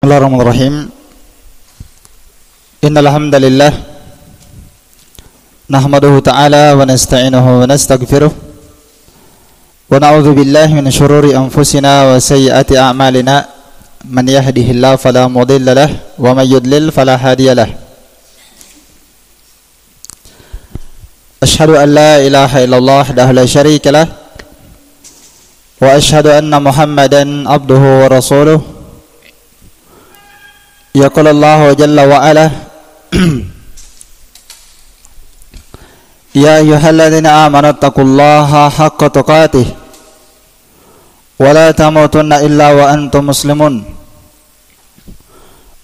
Bismillahirrahmanirrahim. Innal hamdalillah nahmaduhu ta'ala wa nasta'inuhu wa nastaghfiruh wa na'udzu billahi min shururi anfusina wa sayyiati a'malina. Man yahdihillahu fala mudilla lahu wa may yudlil fala hadiya lahu. Ashhadu an la ilaha illallah wahdahu la syarika lahu wa ashhadu anna Muhammadan abduhu wa rasuluh. Yaqul Allah jalla wa ala Ya ayyuhalladzina amanu taqullaha haqqa tuqatih wa la tamutunna illa wa antum muslimun.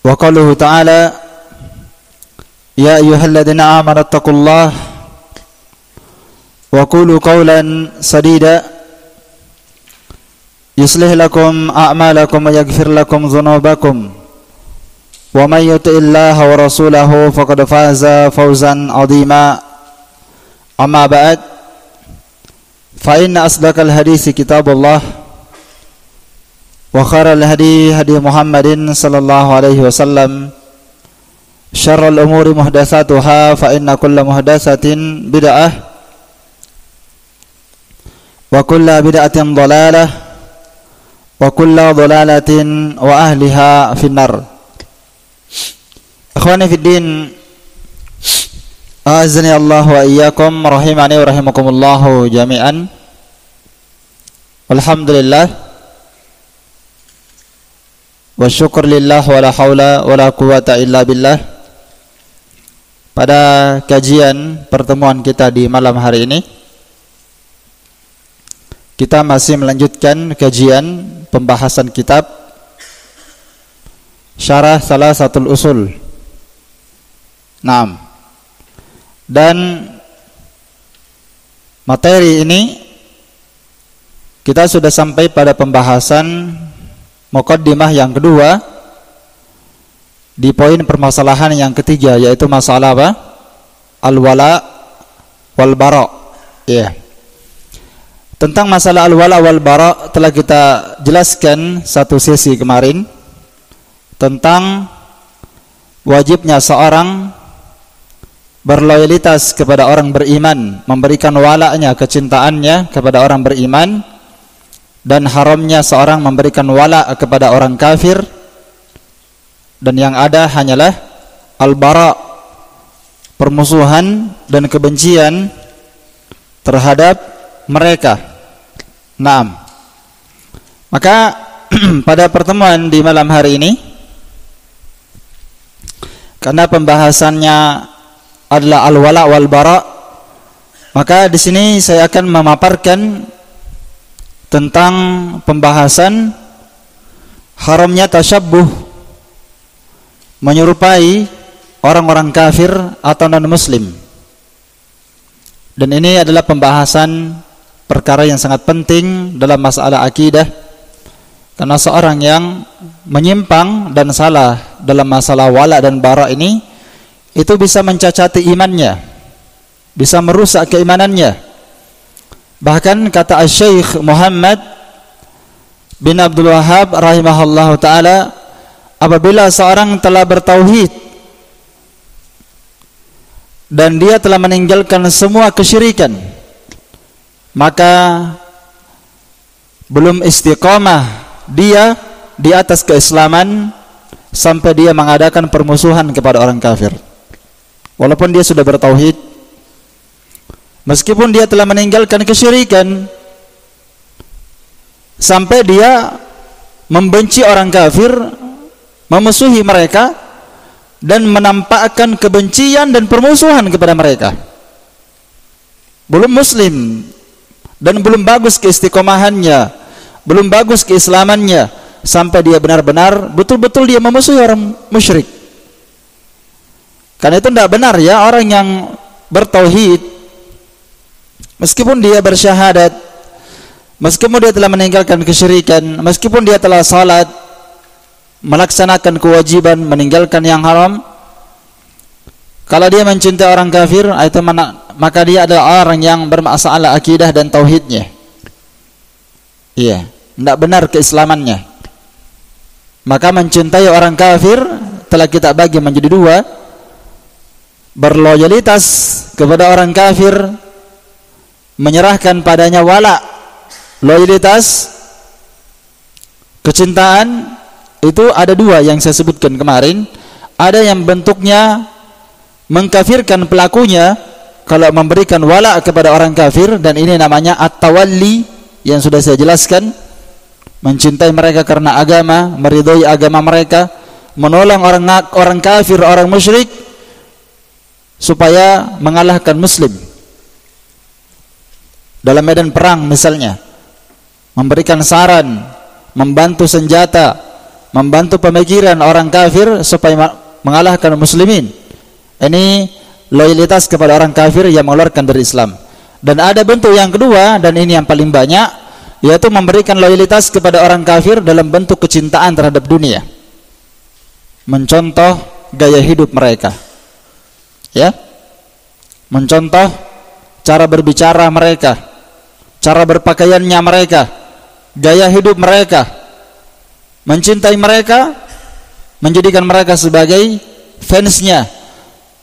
Wa qaluhu ta'ala Ya ayyuhalladzina amanu taqullaha wa qulu qawlan sadida yuslih lakum a'malakum wa yaghfir lakum dhunubakum wa may yuti'illaha wa rasulahu faqad faza fawzan 'azima. Amma ba'd, fa inna asdaqal hadits kitabullah wa khairal hadi hadi Muhammadin sallallahu alaihi wasallam, syarrul umuri muhdatsatuha fa inna kulla muhdatsatin bid'ah wa kulla bid'atin dhalalah wa kulla dhalalatin wa ahliha finnar. Ikhwani fiddin, azani Allah wa iyyakum, rahimani wa rahimakumullahu jami'an. Alhamdulillah wa syukur lillah wa la hawla wa la quwata illa billah. Pada kajian pertemuan kita di malam hari ini, kita masih melanjutkan kajian pembahasan kitab Syarah Salasatul Usul. Naam. Dan materi ini kita sudah sampai pada pembahasan muqaddimah yang kedua di poin permasalahan yang ketiga, yaitu masalah apa? Al-wala wal bara. Ya. Tentang masalah al-wala wal bara telah kita jelaskan satu sesi kemarin, tentang wajibnya seorang berloyalitas kepada orang beriman, memberikan wala'nya, kecintaannya kepada orang beriman, dan haramnya seorang memberikan wala' kepada orang kafir, dan yang ada hanyalah al-bara, permusuhan dan kebencian terhadap mereka. Naam. Maka pada pertemuan di malam hari ini, karena pembahasannya adalah al-wala wal bara, maka di sini saya akan memaparkan tentang pembahasan haramnya tasyabbuh, menyerupai orang-orang kafir atau non-muslim. Dan ini adalah pembahasan perkara yang sangat penting dalam masalah akidah, karena seorang yang menyimpang dan salah dalam masalah wala dan bara ini, itu bisa mencacati imannya, bisa merusak keimanannya. Bahkan kata Syekh Muhammad bin Abdul Wahhab rahimahullahu ta'ala, apabila seorang telah bertauhid dan dia telah meninggalkan semua kesyirikan, maka belum istiqamah dia di atas keislaman sampai dia mengadakan permusuhan kepada orang kafir. Walaupun dia sudah bertauhid, meskipun dia telah meninggalkan kesyirikan, sampai dia membenci orang kafir, memusuhi mereka, dan menampakkan kebencian dan permusuhan kepada mereka, belum muslim dan belum bagus keistiqomahannya, belum bagus keislamannya, sampai dia benar-benar betul-betul dia memusuhi orang musyrik. Karena itu tidak benar ya orang yang bertauhid, meskipun dia bersyahadat, meskipun dia telah meninggalkan kesyirikan, meskipun dia telah salat, melaksanakan kewajiban, meninggalkan yang haram, kalau dia mencintai orang kafir, itu maka dia adalah orang yang bermasalah akidah dan tauhidnya. Iya, tidak benar keislamannya. Maka mencintai orang kafir telah kita bagi menjadi dua. Berloyalitas kepada orang kafir, menyerahkan padanya wala, loyalitas, kecintaan, itu ada dua yang saya sebutkan kemarin. Ada yang bentuknya mengkafirkan pelakunya kalau memberikan wala kepada orang kafir, dan ini namanya at-tawalli yang sudah saya jelaskan. Mencintai mereka karena agama, meridhai agama mereka, menolong orang kafir, orang musyrik supaya mengalahkan muslim dalam medan perang misalnya, memberikan saran, membantu senjata, membantu pemikiran orang kafir supaya mengalahkan muslimin. Ini loyalitas kepada orang kafir yang mengeluarkan dari Islam. Dan ada bentuk yang kedua, dan ini yang paling banyak, yaitu memberikan loyalitas kepada orang kafir dalam bentuk kecintaan terhadap dunia, mencontoh gaya hidup mereka, ya, mencontoh cara berbicara mereka, cara berpakaiannya mereka, gaya hidup mereka, mencintai mereka, menjadikan mereka sebagai fansnya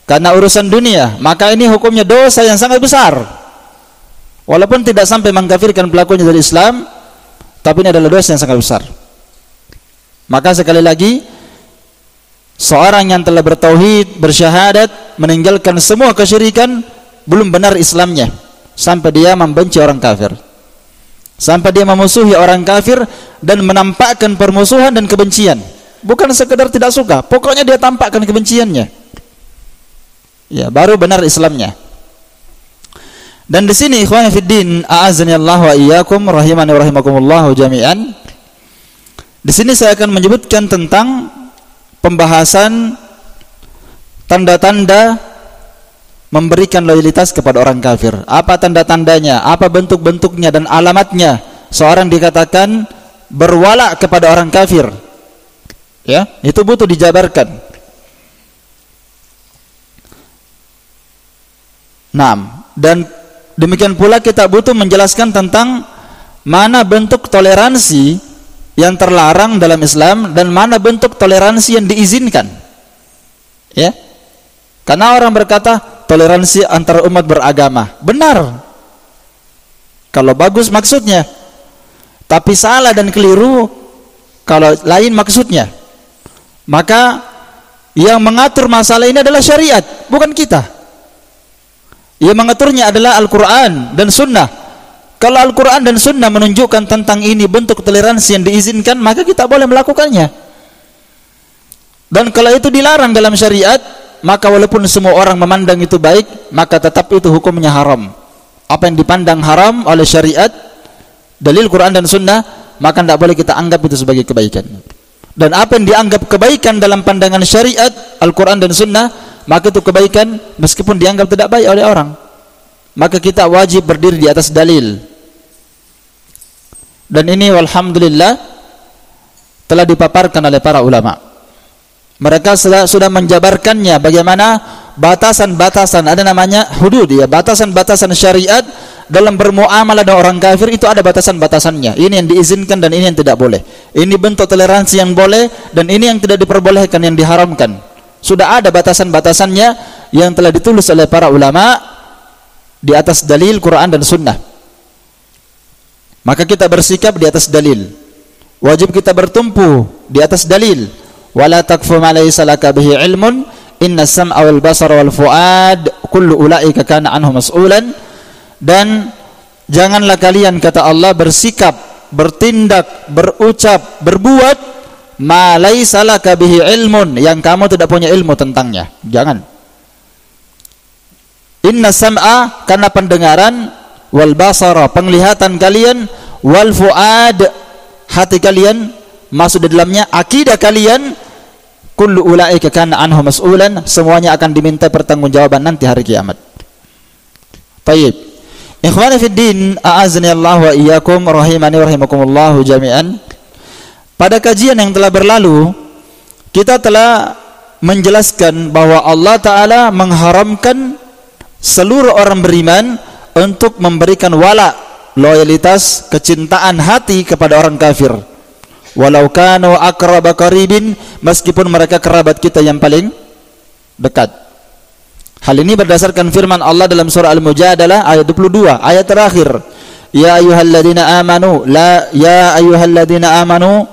karena urusan dunia. Maka ini hukumnya dosa yang sangat besar, walaupun tidak sampai mengkafirkan pelakunya dari Islam, tapi ini adalah dosa yang sangat besar. Maka sekali lagi, seorang yang telah bertauhid, bersyahadat, meninggalkan semua kesyirikan, belum benar Islamnya sampai dia membenci orang kafir, sampai dia memusuhi orang kafir dan menampakkan permusuhan dan kebencian. Bukan sekedar tidak suka, pokoknya dia tampakkan kebenciannya, ya, baru benar Islamnya. Dan di sini ikhwan fiddin, a'azzani Allah wa iyyakum, rahimani wa rahimakumullah jami'an. Di sini saya akan menyebutkan tentang pembahasan tanda-tanda memberikan loyalitas kepada orang kafir. Apa tanda-tandanya, apa bentuk-bentuknya dan alamatnya seorang dikatakan berwala kepada orang kafir, ya, itu butuh dijabarkan. Nah, dan demikian pula kita butuh menjelaskan tentang mana bentuk toleransi yang terlarang dalam Islam dan mana bentuk toleransi yang diizinkan, ya. Karena orang berkata toleransi antara umat beragama, benar kalau bagus maksudnya, tapi salah dan keliru kalau lain maksudnya. Maka yang mengatur masalah ini adalah syariat, bukan kita. Yang mengaturnya adalah Al-Quran dan Sunnah. Kalau Al-Quran dan Sunnah menunjukkan tentang ini bentuk toleransi yang diizinkan, maka kita boleh melakukannya. Dan kalau itu dilarang dalam syariat, maka walaupun semua orang memandang itu baik, maka tetap itu hukumnya haram. Apa yang dipandang haram oleh syariat, dalil Quran dan Sunnah, maka tidak boleh kita anggap itu sebagai kebaikan. Dan apa yang dianggap kebaikan dalam pandangan syariat, Al-Quran dan Sunnah, maka itu kebaikan meskipun dianggap tidak baik oleh orang. Maka kita wajib berdiri di atas dalil. Dan ini walhamdulillah telah dipaparkan oleh para ulama. Mereka sudah menjabarkannya bagaimana batasan-batasan, ada namanya hudud, ya, batasan-batasan syariat dalam bermuamalah dengan orang kafir itu ada batasan-batasannya. Ini yang diizinkan dan ini yang tidak boleh. Ini bentuk toleransi yang boleh dan ini yang tidak diperbolehkan, yang diharamkan. Sudah ada batasan-batasannya yang telah ditulis oleh para ulama di atas dalil Quran dan Sunnah. Maka kita bersikap di atas dalil. Wajib kita bertumpu di atas dalil. Wala takfu ma laysa laka bihi ilmun, inna sam'a wal basara wal fuad kullu ulaika kana anhu mas'ulan. Dan janganlah kalian, kata Allah, bersikap, bertindak, berucap, berbuat ma laysa laka bihi ilmun, yang kamu tidak punya ilmu tentangnya. Jangan. Inna sam'a, karena pendengaran, wal basara, penglihatan kalian, wal fuad, hati kalian, masuk di dalamnya akidah kalian, kullu ulaika kana anhu mas'ulan, semuanya akan diminta pertanggungjawaban nanti hari kiamat. Baik. Ikhwani fid din, a'azni Allah wa iyyakum, rahimani wa rahimakumullah jami'an. Pada kajian yang telah berlalu, kita telah menjelaskan bahwa Allah Ta'ala mengharamkan seluruh orang beriman untuk memberikan wala, loyalitas, kecintaan hati kepada orang kafir, walau kanu aqraba qaribin, meskipun mereka kerabat kita yang paling dekat. Hal ini berdasarkan firman Allah dalam surah Al-Mujadalah ayat 22, ayat terakhir. Ya ayyuhalladzina amanu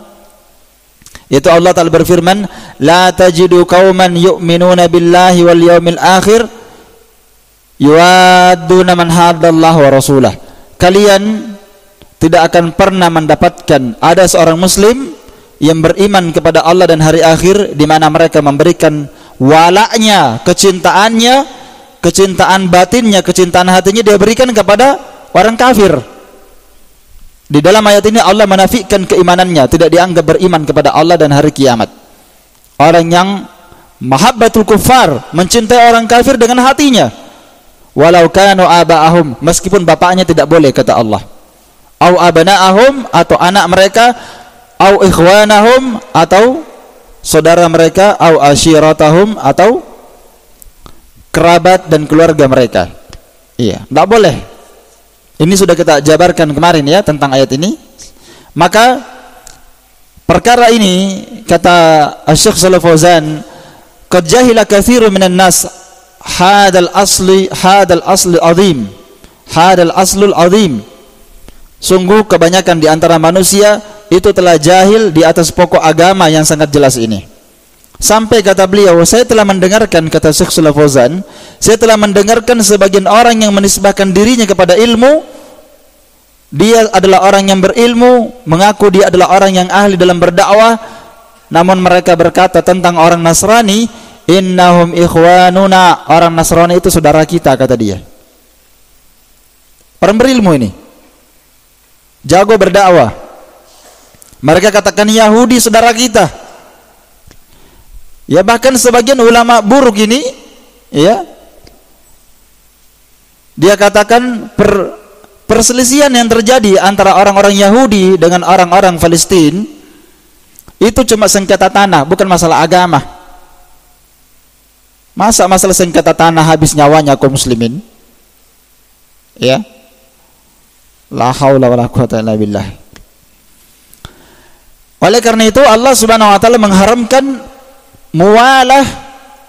itu Allah Ta'ala berfirman, la tajidu qauman yu'minuna billahi wal yawmil akhir yuwadduna man haddallaha wa rasulah. Kalian tidak akan pernah mendapatkan ada seorang muslim yang beriman kepada Allah dan hari akhir di mana mereka memberikan walaknya, kecintaannya, kecintaan batinnya, kecintaan hatinya dia berikan kepada orang kafir. Di dalam ayat ini Allah menafikan keimanannya, tidak dianggap beriman kepada Allah dan hari kiamat. Orang yang mahabbatul kuffar, mencintai orang kafir dengan hatinya, walau kanu aba'ahum, meskipun bapaknya tidak boleh, kata Allah, au abana'ahum, atau anak mereka, au ikhwanahum, atau saudara mereka, au ashiratahum, atau kerabat dan keluarga mereka. Iya, tidak boleh. Ini sudah kita jabarkan kemarin ya tentang ayat ini. Maka perkara ini, kata Syekh Shalih Fauzan, qad jahila katsirun minan nas hadal aslul azim. Sungguh kebanyakan di antara manusia itu telah jahil di atas pokok agama yang sangat jelas ini. Sampai kata beliau, saya telah mendengarkan, kata Syekh Shalih Fauzan, saya telah mendengarkan sebagian orang yang menisbahkan dirinya kepada ilmu, dia adalah orang yang berilmu, mengaku dia adalah orang yang ahli dalam berdakwah, namun mereka berkata tentang orang Nasrani, innahum ikhwanuna, orang Nasrani itu saudara kita, kata dia. Orang berilmu ini, jago berdakwah, mereka katakan Yahudi saudara kita. Ya, bahkan sebagian ulama buruk ini, ya, dia katakan perselisihan yang terjadi antara orang-orang Yahudi dengan orang-orang Palestina itu cuma sengketa tanah, bukan masalah agama. Masa masalah sengketa tanah habis nyawanya kaum muslimin? Ya, la haula wala quwata illa billah. Oleh karena itu Allah Subhanahu wa taala mengharamkan muwalah,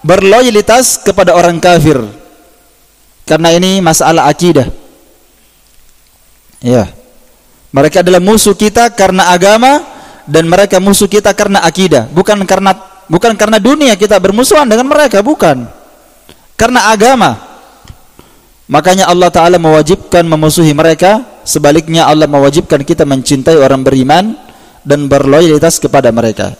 berloyalitas kepada orang kafir, karena ini masalah akidah. Ya, mereka adalah musuh kita karena agama, dan mereka musuh kita karena akidah, bukan karena dunia kita bermusuhan dengan mereka, bukan, karena agama. Makanya Allah Ta'ala mewajibkan memusuhi mereka, sebaliknya Allah mewajibkan kita mencintai orang beriman dan berloyalitas kepada mereka.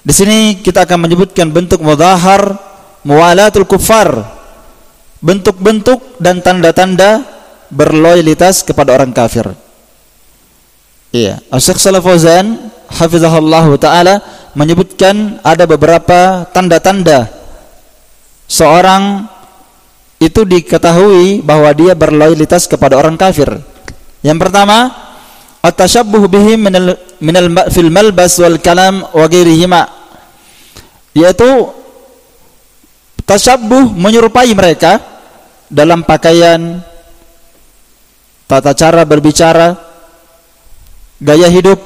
Di sini kita akan menyebutkan bentuk mudahar, muwalatul kuffar, bentuk-bentuk dan tanda-tanda berloyalitas kepada orang kafir. Iya, Syekh Shalih Fauzan hafizahullah taala menyebutkan ada beberapa tanda-tanda seorang itu diketahui bahwa dia berloyalitas kepada orang kafir. Yang pertama, at-tashabbuh bihim minal fil malbas wal kalam wa ghairihima, yaitu tasyabbuh, menyerupai mereka dalam pakaian, tata cara berbicara, gaya hidup,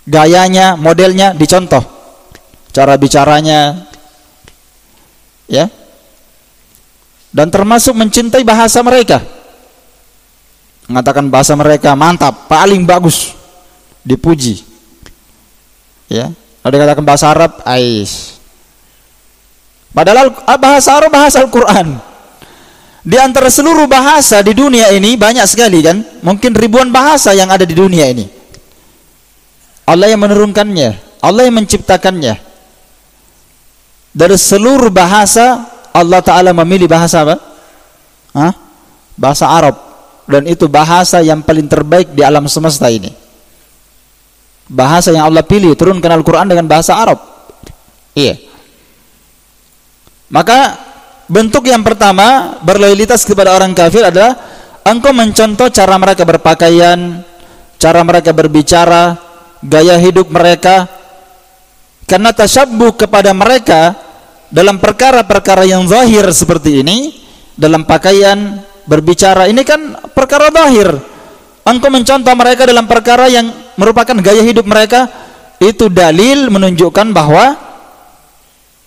gayanya, modelnya dicontoh, cara bicaranya, ya, dan termasuk mencintai bahasa mereka, mengatakan bahasa mereka mantap, paling bagus, dipuji, ya. Kalau dikatakan bahasa Arab, ais. Padahal bahasa Arab bahasa Al-Quran. Di antara seluruh bahasa di dunia ini banyak sekali kan, mungkin ribuan bahasa yang ada di dunia ini. Allah yang menurunkannya, Allah yang menciptakannya. Dari seluruh bahasa Allah Ta'ala memilih bahasa apa? Bahasa Arab. Dan itu bahasa yang paling terbaik di alam semesta ini. Bahasa yang Allah pilih, turunkan Al-Quran dengan bahasa Arab. Iya. Maka bentuk yang pertama berloyalitas kepada orang kafir adalah engkau mencontoh cara mereka berpakaian, cara mereka berbicara, gaya hidup mereka. Karena tasyabbuh kepada mereka dalam perkara-perkara yang zahir seperti ini, dalam pakaian, berbicara, ini kan perkara zahir. Engkau mencontoh mereka dalam perkara yang merupakan gaya hidup mereka, itu dalil menunjukkan bahwa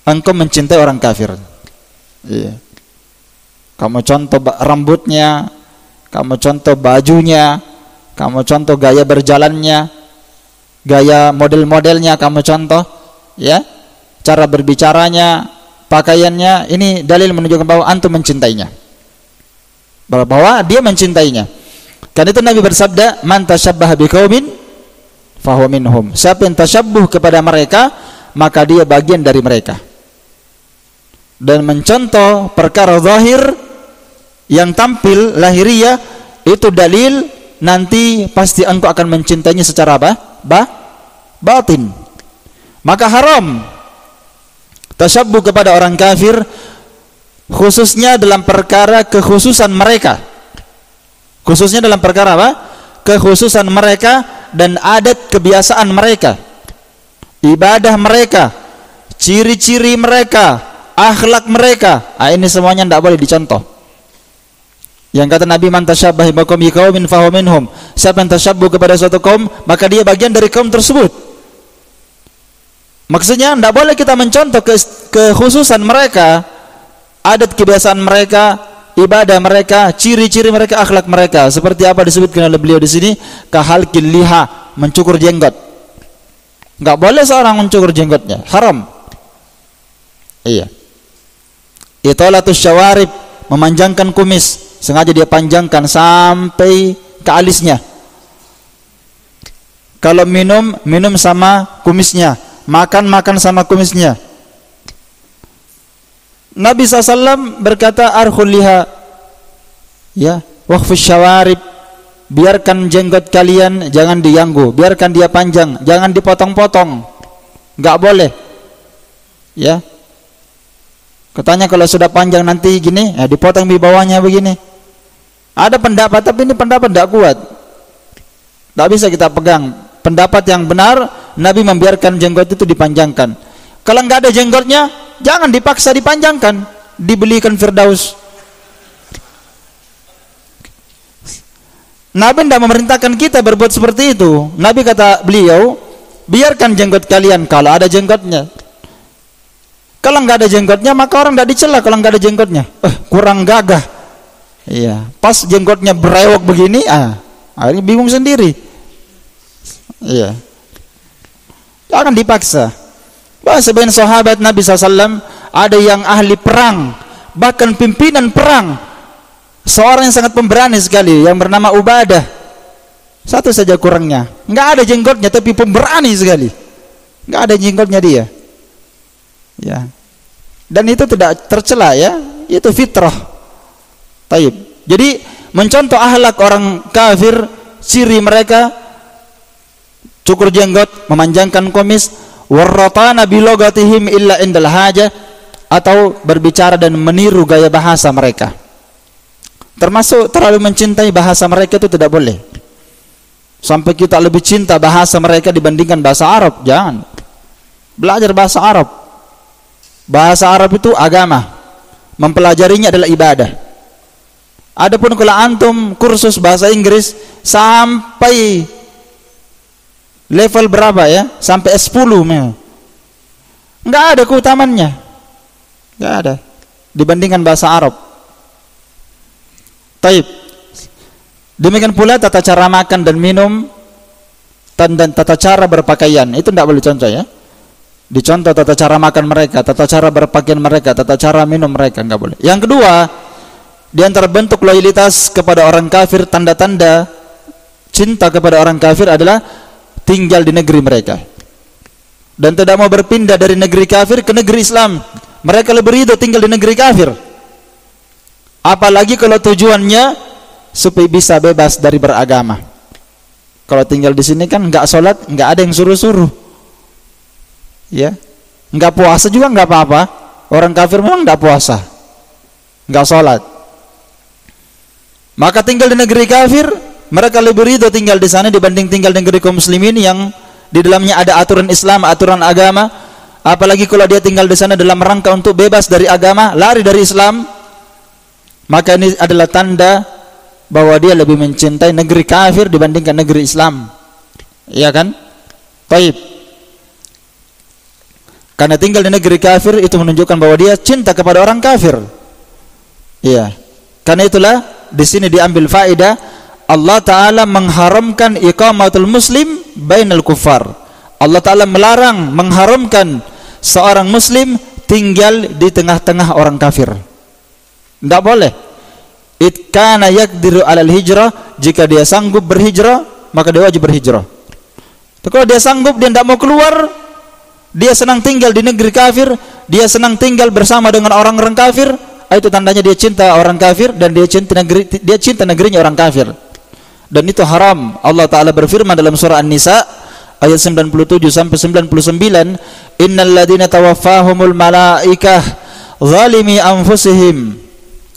engkau mencintai orang kafir. Iya. Kamu contoh rambutnya, kamu contoh bajunya, kamu contoh gaya berjalannya, gaya model-modelnya kamu contoh, ya, cara berbicaranya, pakaiannya, ini dalil menunjukkan bahwa antum mencintainya, bahwa dia mencintainya. Karena itu Nabi bersabda, man tasyabbaha biqaumin fahuwa minhum. Siapa yang tasyabbuh kepada mereka, maka dia bagian dari mereka. Dan mencontoh perkara zahir yang tampil lahiriah, itu dalil nanti pasti engkau akan mencintainya secara apa? Batin. Maka haram tasyabbuh kepada orang kafir, khususnya dalam perkara kekhususan mereka. Khususnya dalam perkara apa? Kekhususan mereka dan adat kebiasaan mereka, ibadah mereka, ciri-ciri mereka, akhlak mereka. Ini semuanya tidak boleh dicontoh. Yang kata Nabi, man tasyabbaha biqaumin fahuwa minhum. Siapa yang tasyabbuh kepada suatu kaum, maka dia bagian dari kaum tersebut. Maksudnya tidak boleh kita mencontoh kekhususan mereka, adat kebiasaan mereka, ibadah mereka, ciri-ciri mereka, akhlak mereka. Seperti apa disebutkan oleh beliau di sini, kahalqil liha, mencukur jenggot. Enggak boleh seorang mencukur jenggotnya, haram. Iya. Italatus syawarib, memanjangkan kumis, sengaja dia panjangkan sampai ke alisnya. Kalau minum sama kumisnya, makan sama kumisnya. Nabi SAW berkata, arkhul liha, ya, waqfus syawarib, biarkan jenggot kalian jangan diganggu, biarkan dia panjang, jangan dipotong-potong, nggak boleh, ya. Katanya kalau sudah panjang nanti gini, ya dipotong di bawahnya begini. Ada pendapat, tapi ini pendapat tidak kuat, tidak bisa kita pegang. Pendapat yang benar, Nabi membiarkan jenggot itu dipanjangkan. Kalau nggak ada jenggotnya, jangan dipaksa dipanjangkan, dibelikan Firdaus. Nabi tidak memerintahkan kita berbuat seperti itu. Nabi kata beliau, biarkan jenggot kalian kalau ada jenggotnya. Kalau nggak ada jenggotnya, maka orang tidak dicela. Kalau nggak ada jenggotnya, kurang gagah. Iya, pas jenggotnya berewok begini, akhirnya bingung sendiri. Iya, jangan dipaksa. Bahkan sebagian sahabat Nabi SAW ada yang ahli perang, bahkan pimpinan perang, seorang yang sangat pemberani sekali, yang bernama Ubadah. Satu saja kurangnya, nggak ada jenggotnya, tapi pemberani sekali. Nggak ada jenggotnya dia, ya. Dan itu tidak tercela, ya. Itu fitrah. Taib. Jadi mencontoh akhlak orang kafir, ciri mereka cukur jenggot, memanjangkan kumis, warratana bilogatihim illa indal haja, atau berbicara dan meniru gaya bahasa mereka. Termasuk terlalu mencintai bahasa mereka itu tidak boleh. Sampai kita lebih cinta bahasa mereka dibandingkan bahasa Arab, jangan. Belajar bahasa Arab. Bahasa Arab itu agama, mempelajarinya adalah ibadah. Adapun kalau antum kursus bahasa Inggris sampai level berapa, ya, sampai S10, nggak ada keutamannya, nggak ada dibandingkan bahasa Arab. Taib. Demikian pula tata cara makan dan minum dan tata cara berpakaian itu tidak boleh contoh, ya. Dicontoh tata cara makan mereka, tata cara berpakaian mereka, tata cara minum mereka, nggak boleh. Yang kedua, di antara bentuk loyalitas kepada orang kafir, tanda-tanda cinta kepada orang kafir adalah tinggal di negeri mereka dan tidak mau berpindah dari negeri kafir ke negeri Islam. Mereka lebih ridho tinggal di negeri kafir, apalagi kalau tujuannya supaya bisa bebas dari beragama. Kalau tinggal di sini kan nggak sholat, nggak ada yang suruh-suruh, ya, nggak puasa juga nggak apa-apa. Orang kafir memang nggak puasa, nggak sholat. Maka tinggal di negeri kafir, mereka lebih ridho tinggal di sana dibanding tinggal di negeri kaum muslimin yang di dalamnya ada aturan Islam, aturan agama. Apalagi kalau dia tinggal di sana dalam rangka untuk bebas dari agama, lari dari Islam, maka ini adalah tanda bahwa dia lebih mencintai negeri kafir dibandingkan negeri Islam. Iya kan? Baik. Karena tinggal di negeri kafir itu menunjukkan bahwa dia cinta kepada orang kafir. Iya. Karena itulah di sini diambil faedah Allah Ta'ala mengharamkan iqamatul muslim bainal kuffar. Allah Ta'ala melarang, mengharamkan seorang muslim tinggal di tengah-tengah orang kafir. Tidak boleh. It kana yaqdiru alal hijrah, jika dia sanggup berhijrah maka dia wajib berhijrah. Kalau dia sanggup, dia tidak mau keluar, dia senang tinggal di negeri kafir, dia senang tinggal bersama dengan orang-orang kafir, itu tandanya dia cinta orang kafir dan dia cinta negerinya orang kafir. Dan itu haram. Allah Ta'ala berfirman dalam surah An-Nisa ayat 97 sampai 99, innal ladzina tawaffahumul malaikah zalimi anfusihim,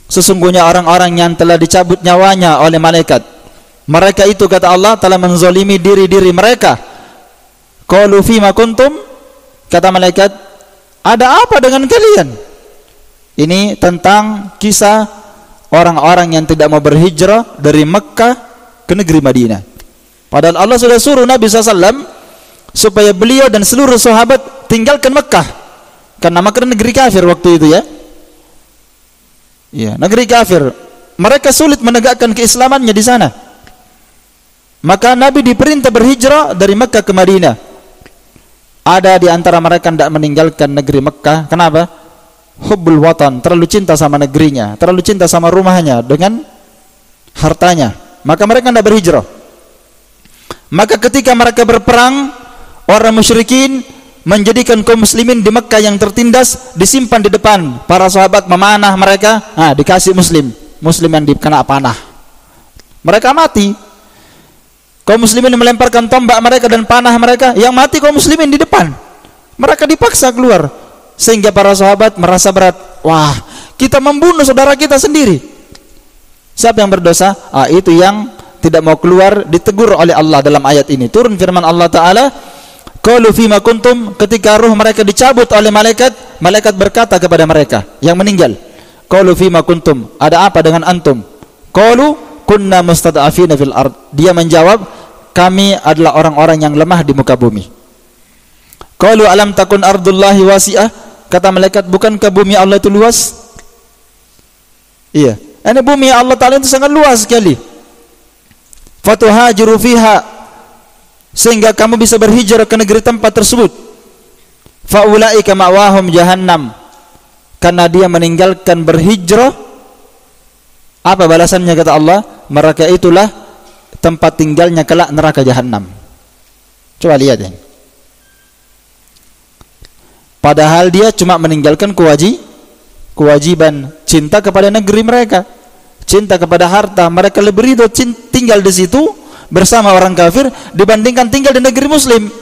sesungguhnya orang-orang yang telah dicabut nyawanya oleh malaikat, mereka itu kata Allah telah menzalimi diri-diri mereka. Qalu fima kuntum, kata malaikat, ada apa dengan kalian? Ini tentang kisah orang-orang yang tidak mau berhijrah dari Mekkah ke negeri Madinah. Padahal Allah sudah suruh Nabi SAW supaya beliau dan seluruh sahabat tinggalkan Mekkah, karena Mekkah negeri kafir waktu itu ya. Ya, negeri kafir. Mereka sulit menegakkan keislamannya di sana. Maka Nabi diperintah berhijrah dari Mekkah ke Madinah. Ada di antara mereka tidak meninggalkan negeri Mekkah. Kenapa? Hubbul watan, terlalu cinta sama negerinya, terlalu cinta sama rumahnya dengan hartanya. Maka mereka tidak berhijrah. Maka ketika mereka berperang, orang musyrikin menjadikan kaum muslimin di Mekkah yang tertindas disimpan di depan. Para sahabat memanah mereka, dikasih muslim yang dikena panah, mereka mati. Kaum muslimin melemparkan tombak mereka dan panah mereka, yang mati kaum muslimin di depan. Mereka dipaksa keluar, sehingga para sahabat merasa berat. Wah, kita membunuh saudara kita sendiri. Siapa yang berdosa? Itu yang tidak mau keluar, ditegur oleh Allah dalam ayat ini. Turun firman Allah Ta'ala, qalu fima kuntum, ketika ruh mereka dicabut oleh malaikat, malaikat berkata kepada mereka yang meninggal, qalu fima kuntum, ada apa dengan antum? Qalu kunna mustad'afina fil ard, dia menjawab, kami adalah orang-orang yang lemah di muka bumi. Qalu alam takun ardullahi wasi'ah, kata malaikat, bukankah bumi Allah itu luas? Iya, ini bumi Allah Ta'ala itu sangat luas sekali. Fatuhajiru fiha, sehingga kamu bisa berhijrah ke negeri tempat tersebut. Faulaika ma'wahum jahannam, karena dia meninggalkan berhijrah, apa balasannya kata Allah? Mereka itulah tempat tinggalnya kelak neraka jahannam. Coba lihat ini. Padahal dia cuma meninggalkan kewajiban cinta kepada negeri mereka, cinta kepada harta. Mereka lebih ridho tinggal di situ bersama orang kafir dibandingkan tinggal di negeri muslim.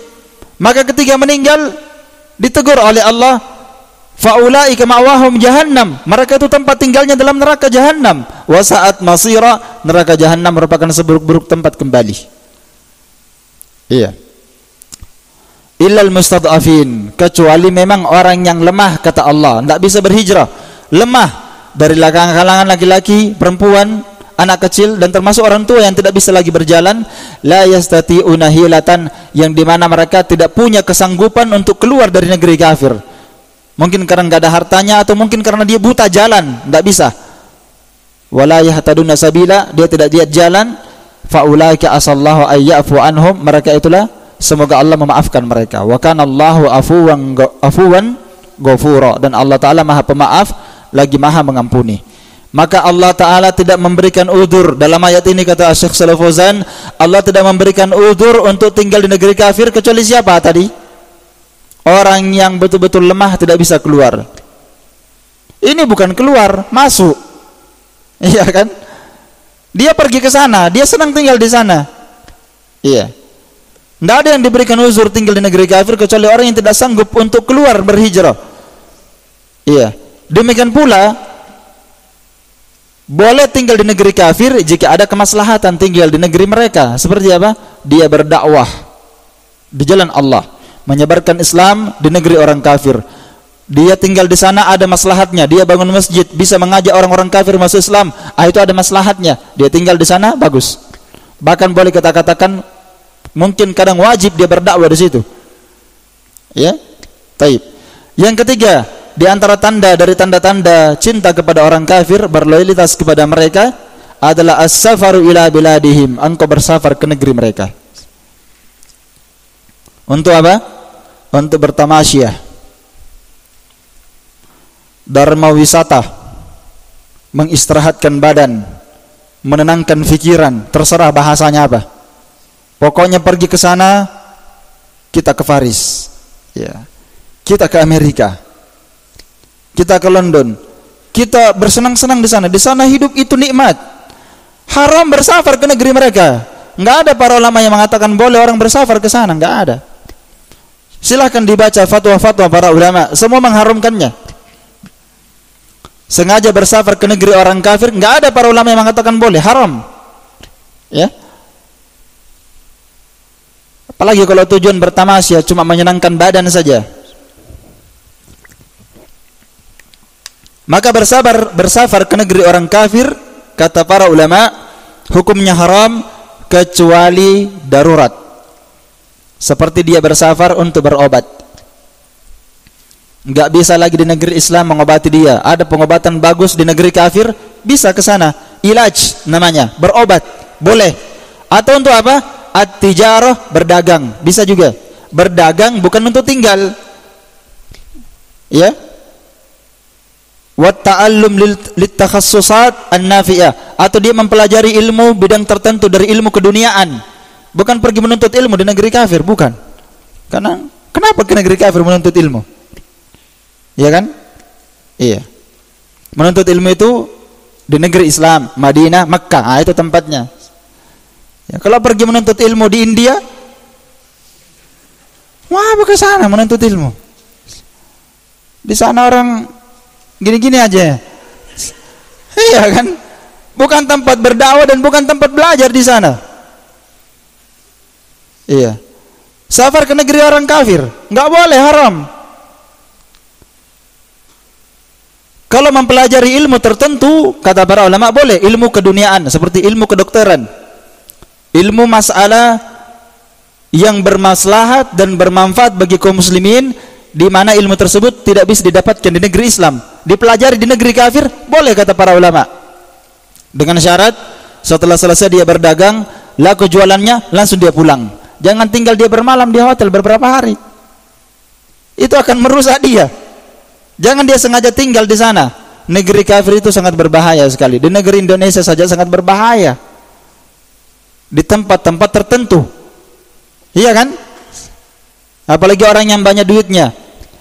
Maka ketika meninggal ditegur oleh Allah, faulaika ma'wahum jahannam, mereka itu tempat tinggalnya dalam neraka jahannam. Wa sa'at masira, neraka jahannam merupakan seburuk-buruk tempat kembali. Iya. Illal mustad'afin, kecuali memang orang yang lemah kata Allah, tidak bisa berhijrah, lemah dari kalangan laki-laki, perempuan, anak kecil, dan termasuk orang tua yang tidak bisa lagi berjalan. La yastati'una hilatan, yang dimana mereka tidak punya kesanggupan untuk keluar dari negeri kafir. Mungkin karena nggak ada hartanya, atau mungkin karena dia buta jalan, tidak bisa. Wala yahtaduna sabila, dia tidak lihat jalan. Faulaika asallahu ayyafu anhum, mereka itulah semoga Allah memaafkan mereka. Wa kana Allahu afuwan ghafura, dan Allah Ta'ala Maha Pemaaf lagi Maha Mengampuni. Maka Allah Ta'ala tidak memberikan udzur dalam ayat ini, kata Syekh Shalih Fauzan, Allah tidak memberikan udzur untuk tinggal di negeri kafir kecuali siapa tadi? Orang yang betul-betul lemah tidak bisa keluar. Ini bukan keluar, masuk. Iya kan? Dia pergi ke sana, dia senang tinggal di sana. Iya. Tidak ada yang diberikan uzur tinggal di negeri kafir kecuali orang yang tidak sanggup untuk keluar berhijrah. Iya. Demikian pula boleh tinggal di negeri kafir jika ada kemaslahatan tinggal di negeri mereka. Seperti apa? Dia berdakwah di jalan Allah, menyebarkan Islam di negeri orang kafir. Dia tinggal di sana ada maslahatnya. Dia bangun masjid, bisa mengajak orang-orang kafir masuk Islam. Itu ada maslahatnya. Dia tinggal di sana, bagus. Bahkan boleh kita katakan Mungkin kadang wajib dia berdakwah di situ. Ya, taib. Yang ketiga, di antara tanda dari tanda-tanda cinta kepada orang kafir, berloyalitas kepada mereka adalah as-safaru ila biladihim, engkau bersafar ke negeri mereka. Untuk apa? Untuk bertamasyah, dharma wisata, mengistirahatkan badan, menenangkan fikiran, terserah bahasanya apa. Pokoknya pergi ke sana, kita ke Paris, ya. Kita ke Amerika, kita ke London, kita bersenang-senang di sana. Di sana hidup itu nikmat. Haram bersafar ke negeri mereka. Enggak ada para ulama yang mengatakan boleh orang bersafar ke sana, enggak ada. Silahkan dibaca fatwa-fatwa para ulama, semua mengharamkannya. Sengaja bersafar ke negeri orang kafir, enggak ada para ulama yang mengatakan boleh, haram. Ya. Apalagi kalau tujuan bertamasya cuma menyenangkan badan saja. Maka bersafar ke negeri orang kafir, kata para ulama, hukumnya haram kecuali darurat. Seperti dia bersafar untuk berobat. Enggak bisa lagi di negeri Islam mengobati dia. Ada pengobatan bagus di negeri kafir, bisa ke sana. Ilaj namanya, berobat, boleh. Atau untuk apa? At-tijarah, berdagang, bisa juga. Berdagang bukan untuk tinggal. Ya. Wa ta'allum littakhassusat an-nafi'ah, atau dia mempelajari ilmu bidang tertentu dari ilmu keduniaan. Bukan pergi menuntut ilmu di negeri kafir, bukan. Karena kenapa ke negeri kafir menuntut ilmu? Iya kan? Iya. Menuntut ilmu itu di negeri Islam, Madinah, Makkah, itu tempatnya. Ya, kalau pergi menuntut ilmu di India, wah, ke sana menuntut ilmu. Di sana orang gini-gini aja. Iya kan? Bukan tempat berdakwah dan bukan tempat belajar di sana. Iya. Safar ke negeri orang kafir, enggak boleh, haram. Kalau mempelajari ilmu tertentu, kata para ulama, boleh. Ilmu keduniaan, seperti ilmu kedokteran, ilmu masalah yang bermaslahat dan bermanfaat bagi kaum muslimin, di mana ilmu tersebut tidak bisa didapatkan di negeri Islam, dipelajari di negeri kafir, boleh, kata para ulama. Dengan syarat, setelah selesai dia berdagang, laku jualannya, langsung dia pulang. Jangan tinggal dia bermalam di hotel beberapa hari. Itu akan merusak dia. Jangan dia sengaja tinggal di sana. Negeri kafir itu sangat berbahaya sekali. Di negeri Indonesia saja sangat berbahaya. Di tempat-tempat tertentu. Iya kan? Apalagi orang yang banyak duitnya,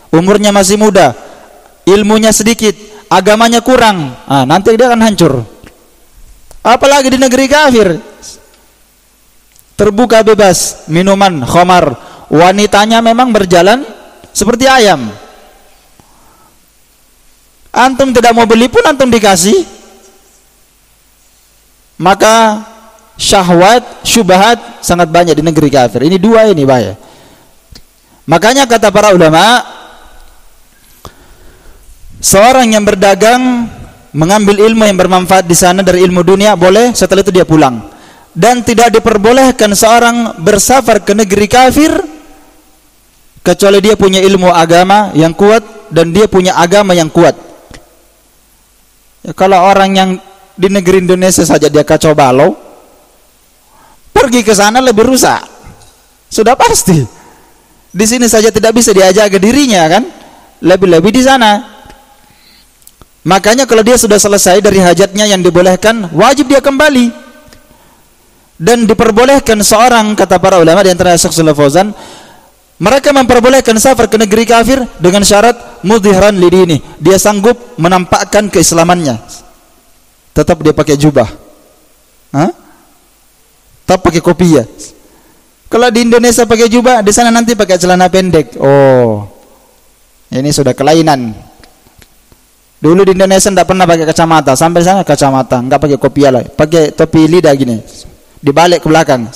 umurnya masih muda, ilmunya sedikit, agamanya kurang, nanti dia akan hancur. Apalagi di negeri kafir, terbuka bebas, minuman, khamar, wanitanya memang berjalan seperti ayam. Antum tidak mau beli pun antum dikasih. Maka syahwat, syubhat sangat banyak di negeri kafir. Ini dua ini bahaya. Makanya kata para ulama, seorang yang berdagang mengambil ilmu yang bermanfaat di sana dari ilmu dunia boleh, setelah itu dia pulang. Dan tidak diperbolehkan seorang bersafar ke negeri kafir kecuali dia punya ilmu agama yang kuat dan dia punya agama yang kuat. Ya, kalau orang yang di negeri Indonesia saja dia kacau balau, pergi ke sana lebih rusak. Sudah pasti. Di sini saja tidak bisa dia jaga dirinya kan, lebih-lebih di sana. Makanya kalau dia sudah selesai dari hajatnya yang dibolehkan, wajib dia kembali. Dan diperbolehkan seorang, kata para ulama di antara Syekh Shalih Fauzan, mereka memperbolehkan safar ke negeri kafir dengan syarat mudhiran lidini, dia sanggup menampakkan keislamannya. Tetap dia pakai jubah, tetap pakai kopiah. Kalau di Indonesia pakai jubah, di sana nanti pakai celana pendek. Oh, ini sudah kelainan. Dulu di Indonesia tidak pernah pakai kacamata, sampai sana kacamata, enggak pakai kopiah lah, pakai topi lidah gini, dibalik ke belakang.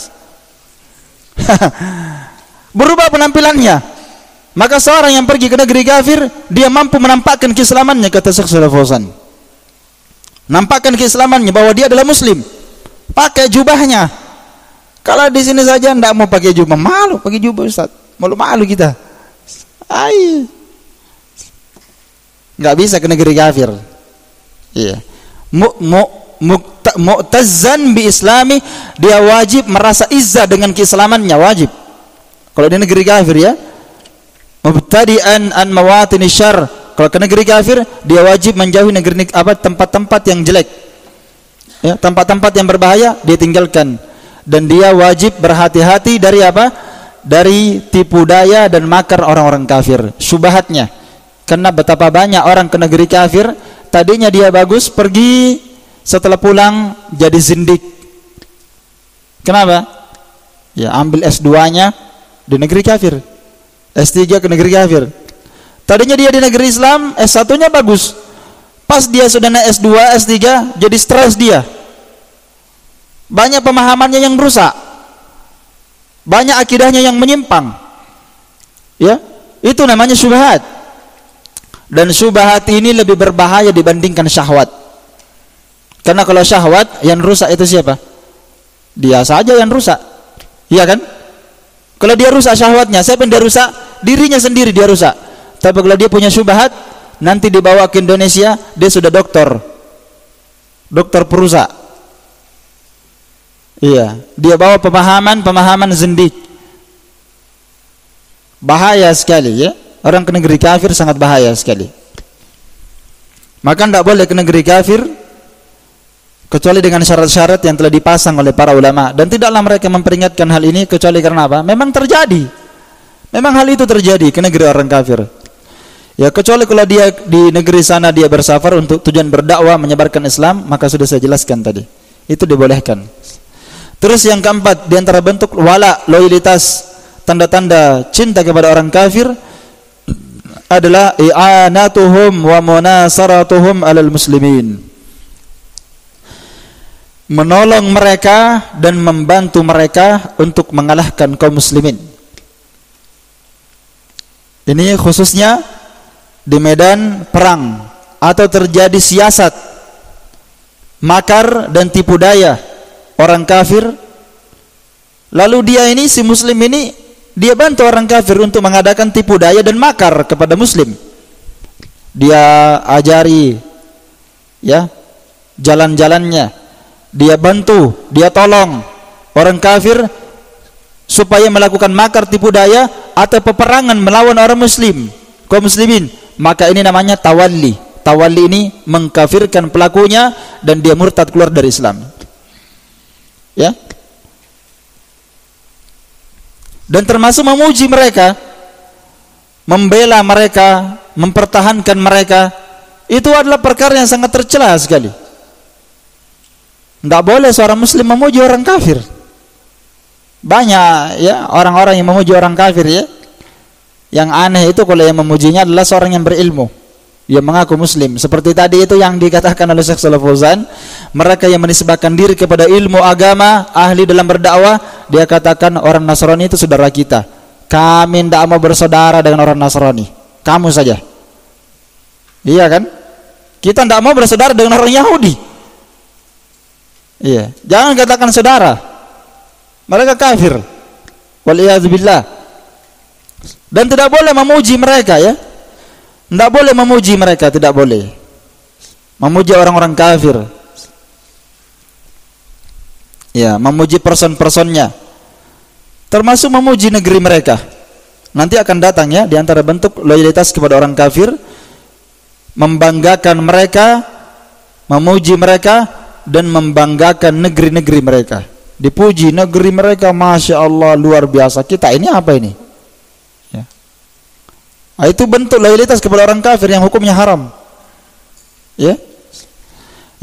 Berubah penampilannya. Maka seorang yang pergi ke negeri kafir, dia mampu menampakkan keislamannya, kata Syekh Shalih Fauzan. Nampakkan keislamannya bahwa dia adalah muslim. Pakai jubahnya. Kalau di sini saja ndak mau pakai jubah, malu pakai jubah Ustaz. Malu-malu kita. Nggak bisa ke negeri kafir. Iya. Mu'tazzan bi islami, dia wajib merasa izzah dengan keislamannya, wajib. Kalau di negeri kafir ya. Mubtadi'an an mawatini syarr. Kalau ke negeri kafir, dia wajib menjauhi negeri tempat-tempat yang jelek. Ya, tempat-tempat yang berbahaya dia tinggalkan. Dan dia wajib berhati-hati dari apa? Dari tipu daya dan makar orang-orang kafir, syubhatnya. Karena betapa banyak orang ke negeri kafir, tadinya dia bagus, pergi setelah pulang jadi zindik. Kenapa? Ya, ambil S2-nya di negeri kafir, S3 ke negeri kafir. Tadinya dia di negeri Islam, S1-nya bagus. Pas dia sudah naik S2, S3, jadi stres dia. Banyak pemahamannya yang rusak, banyak akidahnya yang menyimpang. Ya, itu namanya syubhat. Dan syubhat ini lebih berbahaya dibandingkan syahwat. Karena kalau syahwat yang rusak itu siapa? Dia saja yang rusak. Iya kan? Kalau dia rusak syahwatnya, siapa yang dia rusak? Dirinya sendiri dia rusak. Tapi kalau dia punya syubhat, nanti dibawa ke Indonesia, dia sudah dokter perusak. Iya, dia bawa pemahaman zindik. Bahaya sekali ya. Orang ke negeri kafir sangat bahaya sekali. Maka tidak boleh ke negeri kafir kecuali dengan syarat-syarat yang telah dipasang oleh para ulama. Dan tidaklah mereka memperingatkan hal ini kecuali karena apa? Memang terjadi. Memang hal itu terjadi ke negeri orang kafir. Ya, kecuali kalau dia di negeri sana dia bersafar untuk tujuan berdakwah menyebarkan Islam, maka sudah saya jelaskan tadi. Itu dibolehkan. Terus yang keempat, di antara bentuk wala, loyalitas, tanda-tanda cinta kepada orang kafir adalah i'anatuhum wa munasaratuhum alal muslimin. Menolong mereka dan membantu mereka untuk mengalahkan kaum muslimin. Ini khususnya di medan perang atau terjadi siasat, makar dan tipu daya orang kafir, lalu dia ini, si muslim ini, dia bantu orang kafir untuk mengadakan tipu daya dan makar kepada muslim. Dia ajari ya jalan-jalannya, dia bantu, dia tolong orang kafir supaya melakukan makar, tipu daya atau peperangan melawan orang muslim, kaum muslimin. Maka ini namanya tawalli. Tawalli ini mengkafirkan pelakunya dan dia murtad, keluar dari Islam. Ya. Dan termasuk memuji mereka, membela mereka, mempertahankan mereka, itu adalah perkara yang sangat tercela sekali. Tidak boleh seorang muslim memuji orang kafir. Banyak ya orang-orang yang memuji orang kafir ya. Yang aneh itu kalau yang memujinya adalah seorang yang berilmu, yang mengaku muslim. Seperti tadi itu yang dikatakan oleh Syekh Shalih Fauzan, mereka yang menisbahkan diri kepada ilmu agama, ahli dalam berdakwah, dia katakan orang Nasrani itu saudara kita. Kami tidak mau bersaudara dengan orang Nasrani. Kamu saja. Iya kan? Kita tidak mau bersaudara dengan orang Yahudi. Iya. Jangan katakan saudara. Mereka kafir. Waliyadzubillah. Dan tidak boleh memuji mereka ya. Tidak boleh memuji mereka, tidak boleh memuji orang-orang kafir. Ya, memuji person-personnya. Termasuk memuji negeri mereka. Nanti akan datang ya, di antara bentuk loyalitas kepada orang kafir, membanggakan mereka, memuji mereka, dan membanggakan negeri-negeri mereka. Dipuji negeri mereka, Masya Allah, luar biasa. Kita ini apa ini? Ya. Nah, itu bentuk loyalitas kepada orang kafir yang hukumnya haram. Ya.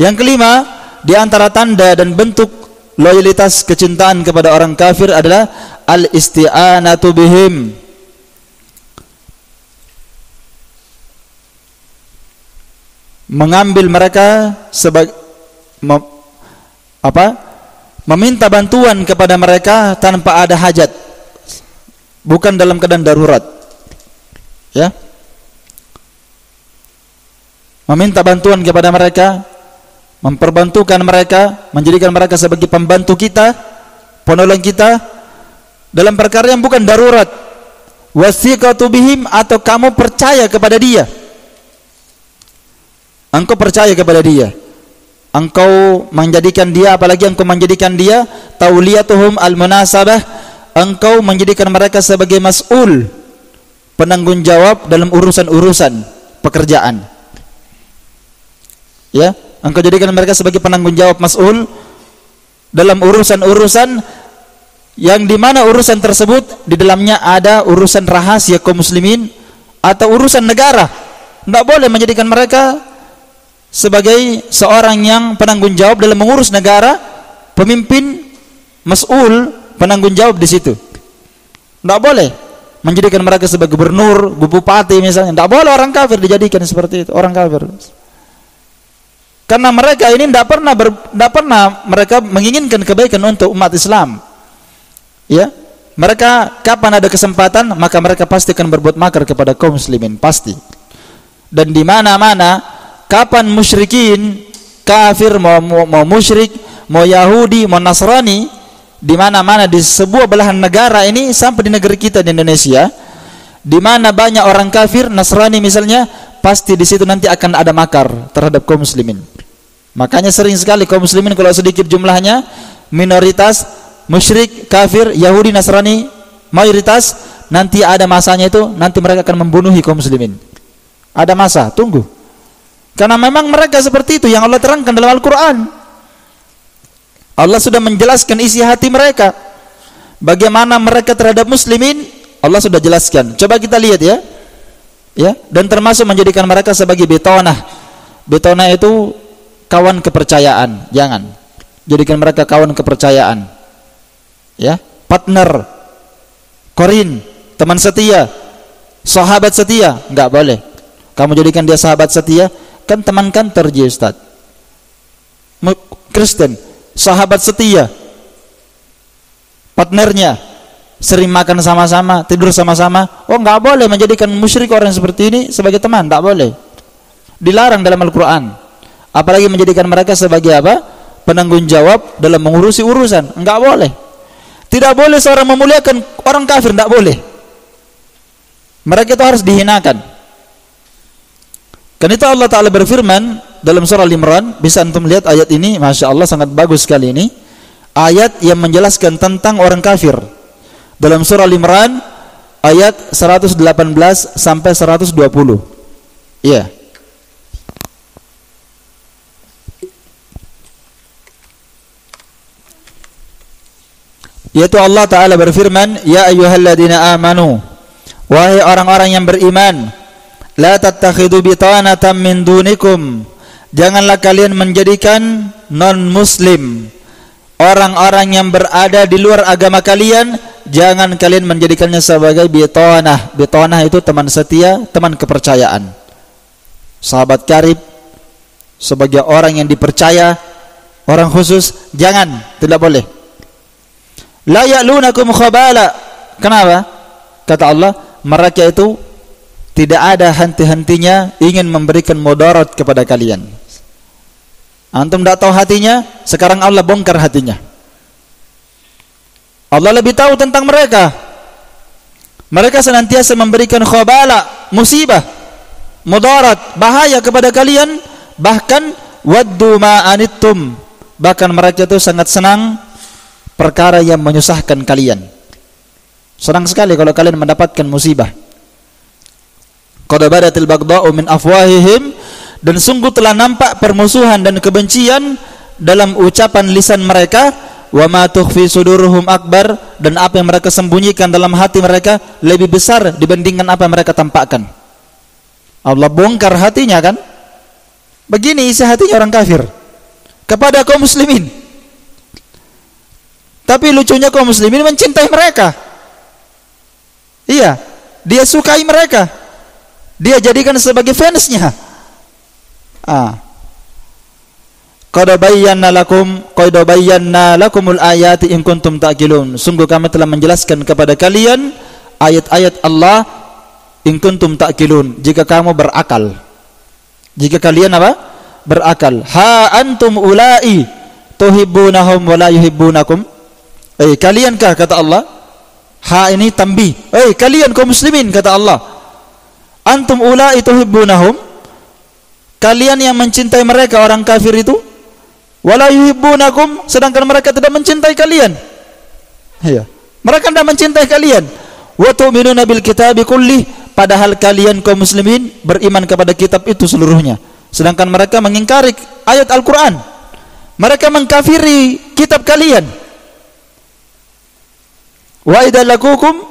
Yang kelima, di antara tanda dan bentuk loyalitas kecintaan kepada orang kafir adalah al-isti'anatu bihim. Mengambil mereka sebagai meminta bantuan kepada mereka tanpa ada hajat, bukan dalam keadaan darurat. Ya. Meminta bantuan kepada mereka, memperbantukan mereka, menjadikan mereka sebagai pembantu kita penolong kita dalam perkara yang bukan darurat. Wasiqatu bihim, atau kamu percaya kepada dia. Engkau percaya kepada dia, engkau menjadikan dia, apalagi engkau menjadikan dia tauliyatuhum al-munasabah, engkau menjadikan mereka sebagai mas'ul, penanggung jawab dalam urusan-urusan pekerjaan. Ya, engkau jadikan mereka sebagai penanggung jawab, mas'ul dalam urusan-urusan yang dimana urusan tersebut di dalamnya ada urusan rahasia kaum muslimin atau urusan negara. Tidak boleh menjadikan mereka sebagai seorang yang penanggung jawab dalam mengurus negara, pemimpin, mas'ul, penanggung jawab di situ. Tidak boleh menjadikan mereka sebagai gubernur, bupati misalnya. Tidak boleh orang kafir dijadikan seperti itu, orang kafir. Karena mereka ini tidak pernah mereka menginginkan kebaikan untuk umat Islam. Ya, mereka kapan ada kesempatan maka mereka pasti akan berbuat makar kepada kaum muslimin, pasti. Dan di mana-mana kapan musyrikin, kafir, mau musyrik, mau Yahudi, mau Nasrani, di mana-mana di sebuah belahan negara ini, sampai di negeri kita di Indonesia, di mana banyak orang kafir, Nasrani misalnya, pasti di situ nanti akan ada makar terhadap kaum muslimin. Makanya sering sekali kaum muslimin kalau sedikit jumlahnya, minoritas, musyrik, kafir, Yahudi, Nasrani, mayoritas, nanti ada masanya itu, nanti mereka akan membunuhi kaum muslimin. Ada masa, tunggu. Karena memang mereka seperti itu yang Allah terangkan dalam Al-Quran. Allah sudah menjelaskan isi hati mereka, bagaimana mereka terhadap muslimin. Allah sudah jelaskan. Coba kita lihat ya. Ya, dan termasuk menjadikan mereka sebagai betonah. Betonah itu kawan kepercayaan. Jangan jadikan mereka kawan kepercayaan. Ya, partner, korin, teman setia, sahabat setia, enggak boleh. Kamu jadikan dia sahabat setia, kan teman kantor dia, Ustaz. Kristen, sahabat setia, partnernya, sering makan sama-sama, tidur sama-sama. Oh, enggak boleh menjadikan musyrik orang seperti ini sebagai teman, enggak boleh. Dilarang dalam Al-Quran. Apalagi menjadikan mereka sebagai apa? Penanggung jawab dalam mengurusi urusan, enggak boleh. Tidak boleh seorang memuliakan orang kafir, enggak boleh. Mereka itu harus dihinakan. Karena itu Allah Ta'ala berfirman dalam surah Al-Imran, bisa antum lihat ayat ini, Masya Allah sangat bagus sekali ini. Ayat yang menjelaskan tentang orang kafir. Dalam surah Al-Imran ayat 118 sampai 120. Iya. Yaitu Allah Ta'ala berfirman, Ya ayyuhalladzina amanu, wahai orang-orang yang beriman, la tattakhidu bitanatan min dunikum, janganlah kalian menjadikan non-muslim, orang-orang yang berada di luar agama kalian, jangan kalian menjadikannya sebagai bitanah. Bitanah itu teman setia, teman kepercayaan, sahabat karib, sebagai orang yang dipercaya, orang khusus. Jangan, tidak boleh. La ya'lunakum khabala. Kenapa? Kata Allah, mereka itu tidak ada henti-hentinya ingin memberikan mudarat kepada kalian. Antum tidak tahu hatinya, sekarang Allah bongkar hatinya. Allah lebih tahu tentang mereka. Mereka senantiasa memberikan khabala, musibah, mudarat, bahaya kepada kalian. Bahkan waddu ma anittum, bahkan mereka itu sangat senang perkara yang menyusahkan kalian. Senang sekali kalau kalian mendapatkan musibah. Qad badatil baghdha'u min afwahihim, dan sungguh telah nampak permusuhan dan kebencian dalam ucapan lisan mereka. Wa ma tukhfi suduruhum akbar, dan apa yang mereka sembunyikan dalam hati mereka lebih besar dibandingkan apa yang mereka tampakkan. Allah bongkar hatinya kan. Begini isi hatinya orang kafir kepada kaum muslimin. Tapi lucunya kaum muslimin mencintai mereka. Iya, dia sukai mereka. Dia jadikan sebagai fansnya. Qad bayyana lakumul ayati in kuntum ta'qilun. Sungguh kami telah menjelaskan kepada kalian ayat-ayat Allah in kuntum ta'qilun, jika kamu berakal. Jika kalian apa? Berakal. Ha antum ulai tuhibbunahum wa la yuhibbunakum. Kalienkah, kata Allah. Ha ini tambih. Kalian kaum muslimin, kata Allah. Antum ulai tuhibbunahum, kalian yang mencintai mereka orang kafir itu, wala yuhibbunakum, sedangkan mereka tidak mencintai kalian. Iya. Mereka tidak mencintai kalian. Wa tu'minuna bil kitabi kullih, padahal kalian kaum muslimin beriman kepada kitab itu seluruhnya. Sedangkan mereka mengingkari ayat Al-Qur'an. Mereka mengkafiri kitab kalian. Wa idza laqukum,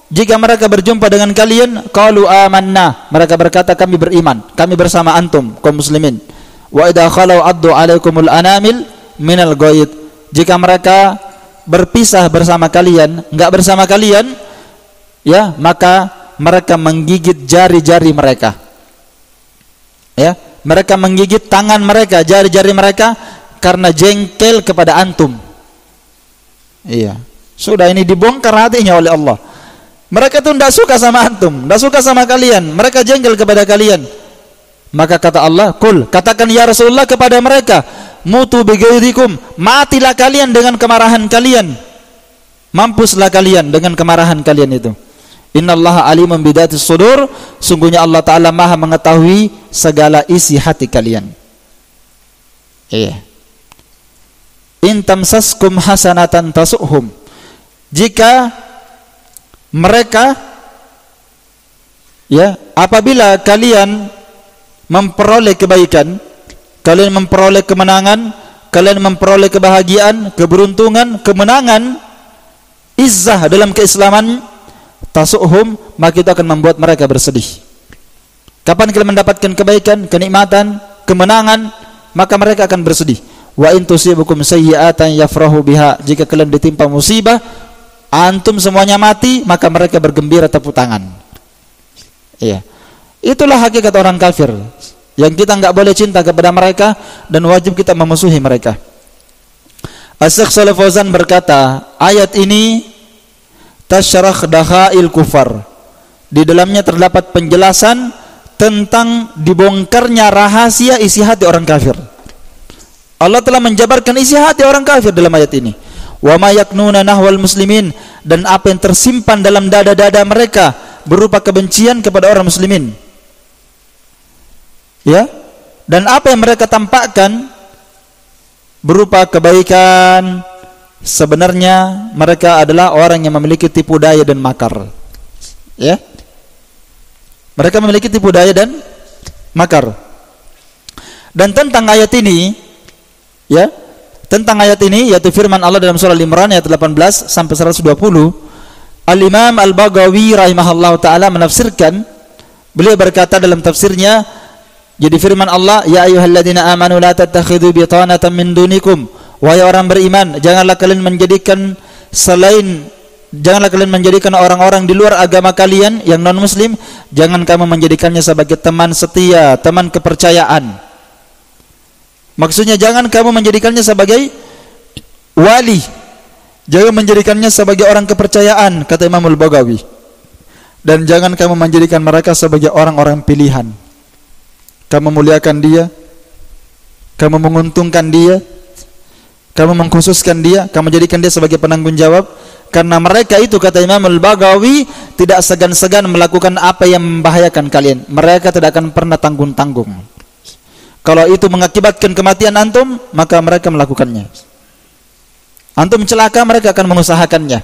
jika mereka berjumpa dengan kalian, qalu amanna, mereka berkata kami beriman, kami bersama antum kaum muslimin. Wa idza khalau addu alaikumul anamil minal ghaid, jika mereka berpisah bersama kalian, enggak bersama kalian, ya, maka mereka menggigit jari-jari mereka. Ya, mereka menggigit tangan mereka, jari-jari mereka karena jengkel kepada antum. Iya. Sudah ini dibongkar hatinya oleh Allah. Mereka itu tidak suka sama antum, tidak suka sama kalian, mereka jengkel kepada kalian. Maka kata Allah, "Qul," katakan ya Rasulullah kepada mereka, "Mutu bighairikum," matilah kalian dengan kemarahan kalian. Mampuslah kalian dengan kemarahan kalian itu. Innallaha alimun bidatis sudur, sungguhnya Allah Ta'ala Maha mengetahui segala isi hati kalian. Iya. In tamsaskum hasanatan tasuhum, jika mereka, ya, apabila kalian memperoleh kebaikan, kalian memperoleh kemenangan, kalian memperoleh kebahagiaan, keberuntungan, kemenangan, izzah dalam keislaman, tasuhum, maka itu akan membuat mereka bersedih. Kapan kalian mendapatkan kebaikan, kenikmatan, kemenangan, maka mereka akan bersedih. Wa in tusibukum sayyi'atan yafrahu biha, jika kalian ditimpa musibah, antum semuanya mati, maka mereka bergembira tepuk tangan. Iya. Itulah hakikat orang kafir, yang kita enggak boleh cinta kepada mereka dan wajib kita memusuhi mereka. Asy-Syaikh Shalih Fauzan berkata, ayat ini tasyarah dakhail kufar, di dalamnya terdapat penjelasan tentang dibongkarnya rahasia isi hati orang kafir. Allah telah menjabarkan isi hati orang kafir dalam ayat ini. Wa ma yaknuna nahwal muslimin, dan apa yang tersimpan dalam dada-dada mereka berupa kebencian kepada orang muslimin. Ya, dan apa yang mereka tampakkan berupa kebaikan, sebenarnya mereka adalah orang yang memiliki tipu daya dan makar. Ya, mereka memiliki tipu daya dan makar. Dan tentang ayat ini, ya, tentang ayat ini, yaitu firman Allah dalam surah Al-Imran ayat 18 sampai 120, Al-Imam Al-Baghawi rahimahullah ta'ala menafsirkan, beliau berkata dalam tafsirnya, jadi firman Allah, ya ayyuhalladzina amanu la tattakhidhu bitanatan min dunikum, wahai orang beriman, janganlah kalian menjadikan orang-orang di luar agama kalian yang non muslim, jangan kamu menjadikannya sebagai teman setia, teman kepercayaan. Maksudnya jangan kamu menjadikannya sebagai wali, jangan menjadikannya sebagai orang kepercayaan, kata Imam Al-Baghawi. Dan jangan kamu menjadikan mereka sebagai orang-orang pilihan. Kamu muliakan dia, kamu menguntungkan dia, kamu mengkhususkan dia, kamu jadikan dia sebagai penanggung jawab. Karena mereka itu, kata Imam Al-Baghawi, tidak segan-segan melakukan apa yang membahayakan kalian. Mereka tidak akan pernah tanggung-tanggung. Kalau itu mengakibatkan kematian antum, maka mereka melakukannya. Antum celaka, mereka akan mengusahakannya.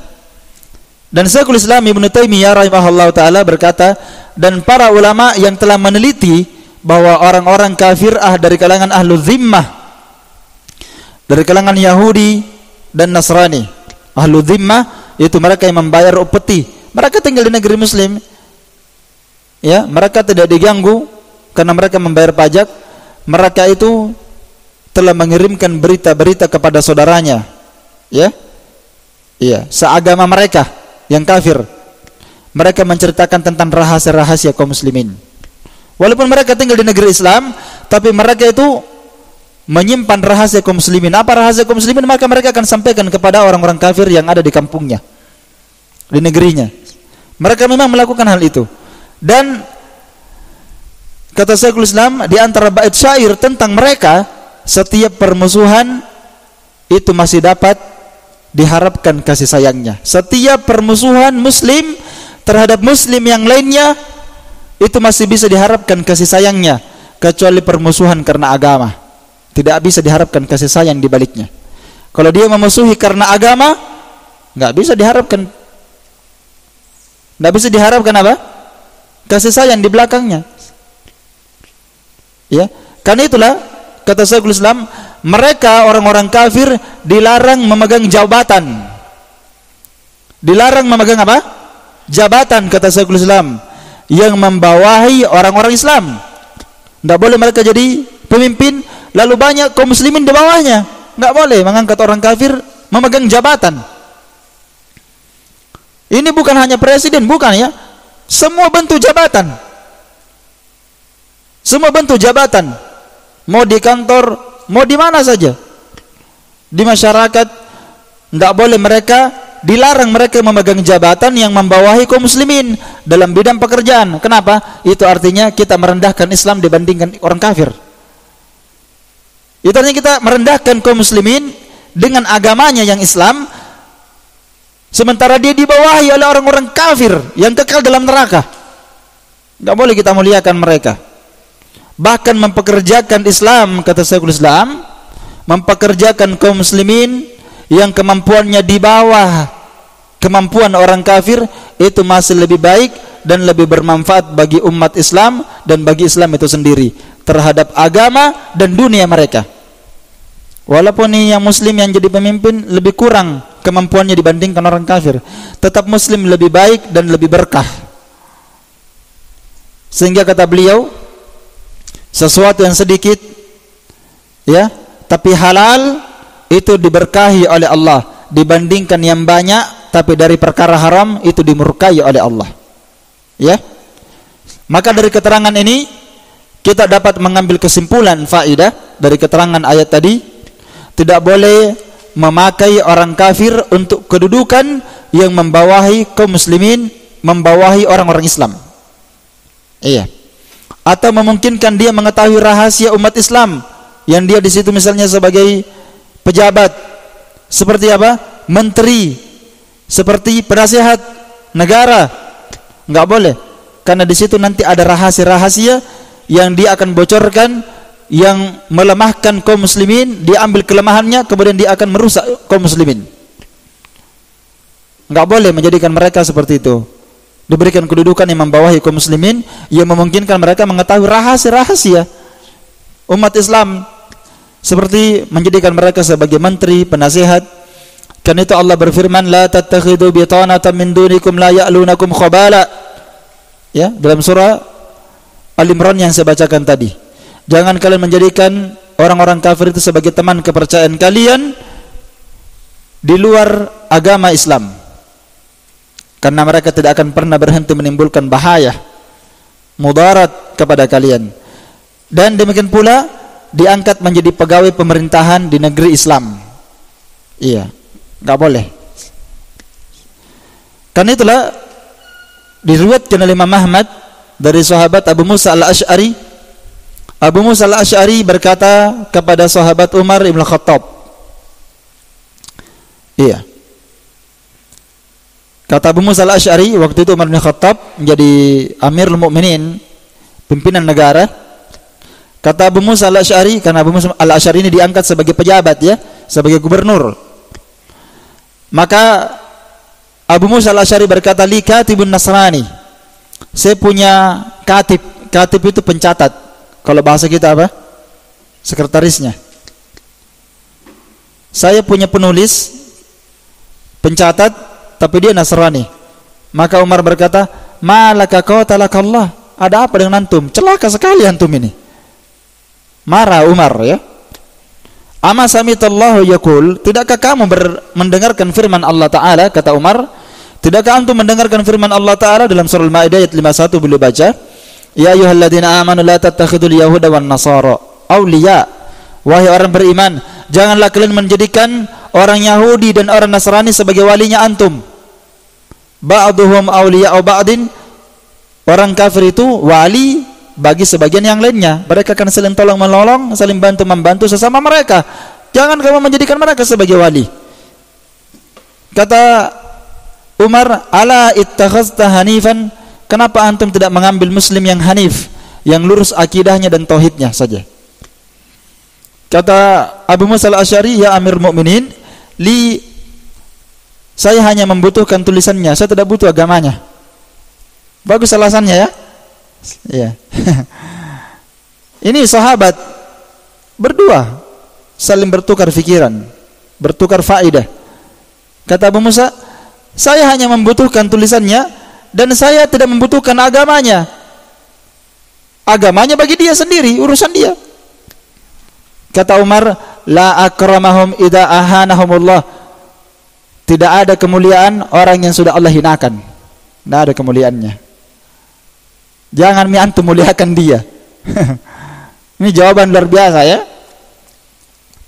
Dan Syekhul Islam Ibnu Taimiyah rahimahullah ta'ala berkata, dan para ulama yang telah meneliti bahwa orang-orang kafir dari kalangan ahlu zimmah, dari kalangan Yahudi dan Nasrani. Ahlu zimmah itu mereka yang membayar upeti, mereka tinggal di negeri muslim, ya, mereka tidak diganggu karena mereka membayar pajak. Mereka itu telah mengirimkan berita-berita kepada saudaranya, ya, iya, seagama mereka yang kafir. Mereka menceritakan tentang rahasia-rahasia kaum muslimin. Walaupun mereka tinggal di negeri Islam, tapi mereka itu menyimpan rahasia kaum muslimin. Apa rahasia kaum muslimin? Maka mereka akan sampaikan kepada orang-orang kafir yang ada di kampungnya, di negerinya. Mereka memang melakukan hal itu. Dan kata Syekhul Islam, di antara bait syair tentang mereka, setiap permusuhan itu masih dapat diharapkan kasih sayangnya. Setiap permusuhan muslim terhadap muslim yang lainnya itu masih bisa diharapkan kasih sayangnya, kecuali permusuhan karena agama. Tidak bisa diharapkan kasih sayang di baliknya. Kalau dia memusuhi karena agama, nggak bisa diharapkan. Nggak bisa diharapkan apa? Kasih sayang di belakangnya. Ya, karena itulah kata Syekhul Islam, mereka orang-orang kafir dilarang memegang jabatan. Dilarang memegang apa? Jabatan, kata Syekhul Islam, yang membawahi orang-orang Islam. Tidak boleh mereka jadi pemimpin lalu banyak kaum muslimin di bawahnya. Tidak boleh mengangkat orang kafir memegang jabatan. Ini bukan hanya presiden, bukan ya. Semua bentuk jabatan. Semua bentuk jabatan. Mau di kantor, mau di mana saja. Di masyarakat, tidak boleh dilarang mereka memegang jabatan yang membawahi kaum muslimin dalam bidang pekerjaan. Kenapa? Itu artinya kita merendahkan Islam dibandingkan orang kafir. Itu artinya kita merendahkan kaum muslimin dengan agamanya yang Islam, sementara dia dibawahi oleh orang-orang kafir yang kekal dalam neraka. Tidak boleh kita muliakan mereka. Bahkan mempekerjakan Islam, kata Syekhul Islam, mempekerjakan kaum muslimin yang kemampuannya di bawah kemampuan orang kafir, itu masih lebih baik dan lebih bermanfaat bagi umat Islam dan bagi Islam itu sendiri terhadap agama dan dunia mereka. Walaupun yang muslim yang jadi pemimpin lebih kurang kemampuannya dibandingkan orang kafir, tetap muslim lebih baik dan lebih berkah. Sehingga kata beliau, sesuatu yang sedikit ya tapi halal itu diberkahi oleh Allah dibandingkan yang banyak tapi dari perkara haram itu dimurkai oleh Allah. Ya. Maka dari keterangan ini kita dapat mengambil kesimpulan faidah dari keterangan ayat tadi, tidak boleh memakai orang kafir untuk kedudukan yang membawahi kaum muslimin, membawahi orang-orang Islam. Iya. Atau memungkinkan dia mengetahui rahasia umat Islam yang dia di situ misalnya sebagai pejabat, seperti apa? Menteri, seperti penasihat negara. Enggak boleh, karena di situ nanti ada rahasia-rahasia yang dia akan bocorkan yang melemahkan kaum muslimin, dia ambil kelemahannya kemudian dia akan merusak kaum muslimin. Enggak boleh menjadikan mereka seperti itu. Diberikan kedudukan yang membawahi kaum muslimin yang memungkinkan mereka mengetahui rahasia-rahasia umat Islam, seperti menjadikan mereka sebagai menteri, penasihat. Karena itu Allah berfirman, la tattakhidhu bitanatan min dunikum la ya'lunakum khabala. Ya, dalam surah Al-Imran yang saya bacakan tadi. Jangan kalian menjadikan orang-orang kafir itu sebagai teman kepercayaan kalian di luar agama Islam. Karena mereka tidak akan pernah berhenti menimbulkan bahaya, mudarat kepada kalian. Dan demikian pula diangkat menjadi pegawai pemerintahan di negeri Islam. Iya, enggak boleh. Karena itulah diriwayatkan oleh Imam Ahmad dari sahabat Abu Musa al-Asy'ari. Abu Musa al-Asy'ari berkata kepada sahabat Umar ibn Khattab. Iya. Kata Abu Musa al-Asy'ari, waktu itu Umar bin Khattab menjadi Amirul Mukminin, pimpinan negara. Kata Abu Musa al-Asy'ari, karena Abu Musa al-Asy'ari ini diangkat sebagai pejabat ya, sebagai gubernur. Maka Abu Musa al-Asy'ari berkata, li katibun Nasrani. Saya punya katib. Katib itu pencatat. Kalau bahasa kita apa? Sekretarisnya. Saya punya penulis, pencatat, tapi dia Nasrani. Maka Umar berkata, malaka qatalakallah, ada apa dengan antum? Celaka sekali antum ini. Marah Umar ya. Ama samitallahu yaqul, tidakkah kamu mendengarkan firman Allah Ta'ala, kata Umar, tidakkah antum mendengarkan firman Allah Ta'ala dalam surah Al-Maidah ayat 51 beliau baca, ya ayyuhalladzina amanu la tattakhidul yahuda wan nasara awliya. Wahai orang beriman, janganlah kalian menjadikan orang Yahudi dan orang Nasrani sebagai walinya antum. Ba'duhum awliya'u ba'din, orang kafir itu wali bagi sebagian yang lainnya. Mereka akan saling tolong menolong, saling bantu membantu sesama mereka. Jangan kamu menjadikan mereka sebagai wali. Kata Umar, ala ittakhazta hanifan, kenapa antum tidak mengambil muslim yang hanif, yang lurus akidahnya dan tauhidnya saja? Kata Abu Musa al-Asy'ari, ya Amir Mukminin, saya hanya membutuhkan tulisannya, saya tidak butuh agamanya. Bagus alasannya ya. Iya. Ini sahabat berdua saling bertukar pikiran, bertukar faedah. Kata Abu Musa, saya hanya membutuhkan tulisannya dan saya tidak membutuhkan agamanya. Agamanya bagi dia sendiri, urusan dia. Kata Umar, la akramahum idza ahanahumullah. Tidak ada kemuliaan orang yang sudah Allah hinakan. Tidak ada kemuliaannya. Jangan antum muliakan dia. Ini jawaban luar biasa ya.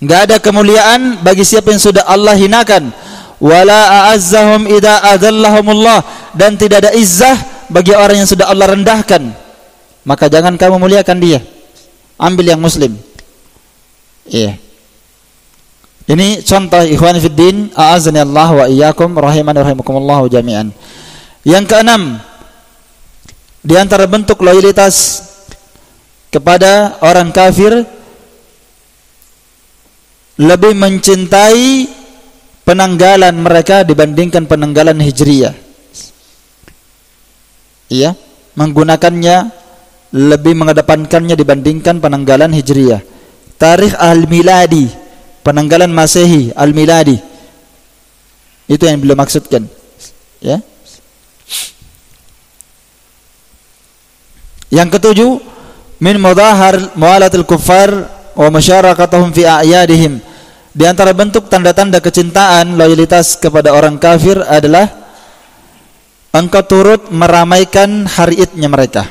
Enggak ada kemuliaan bagi siapa yang sudah Allah hinakan. Wala a'azzahum idza adzallahumullah, dan tidak ada izzah bagi orang yang sudah Allah rendahkan. Maka jangan kamu muliakan dia. Ambil yang muslim. Iya. Ini contoh ikhwan fiddin, a'azzani Allah wa iyyakum rahimani rahimakumullah jami'an. Yang keenam, di antara bentuk loyalitas kepada orang kafir, lebih mencintai penanggalan mereka dibandingkan penanggalan hijriyah. Iya, menggunakannya, lebih mengedepankannya dibandingkan penanggalan hijriyah. Tarikh al-miladi, penanggalan Masehi al-miladi, itu yang beliau maksudkan. Ya. Yang ketujuh, min mudahar mualatil kuffar wa masyarakatuhum fi a'yadihim. Di antara bentuk tanda-tanda kecintaan, loyalitas kepada orang kafir adalah engkau turut meramaikan hari idnya mereka.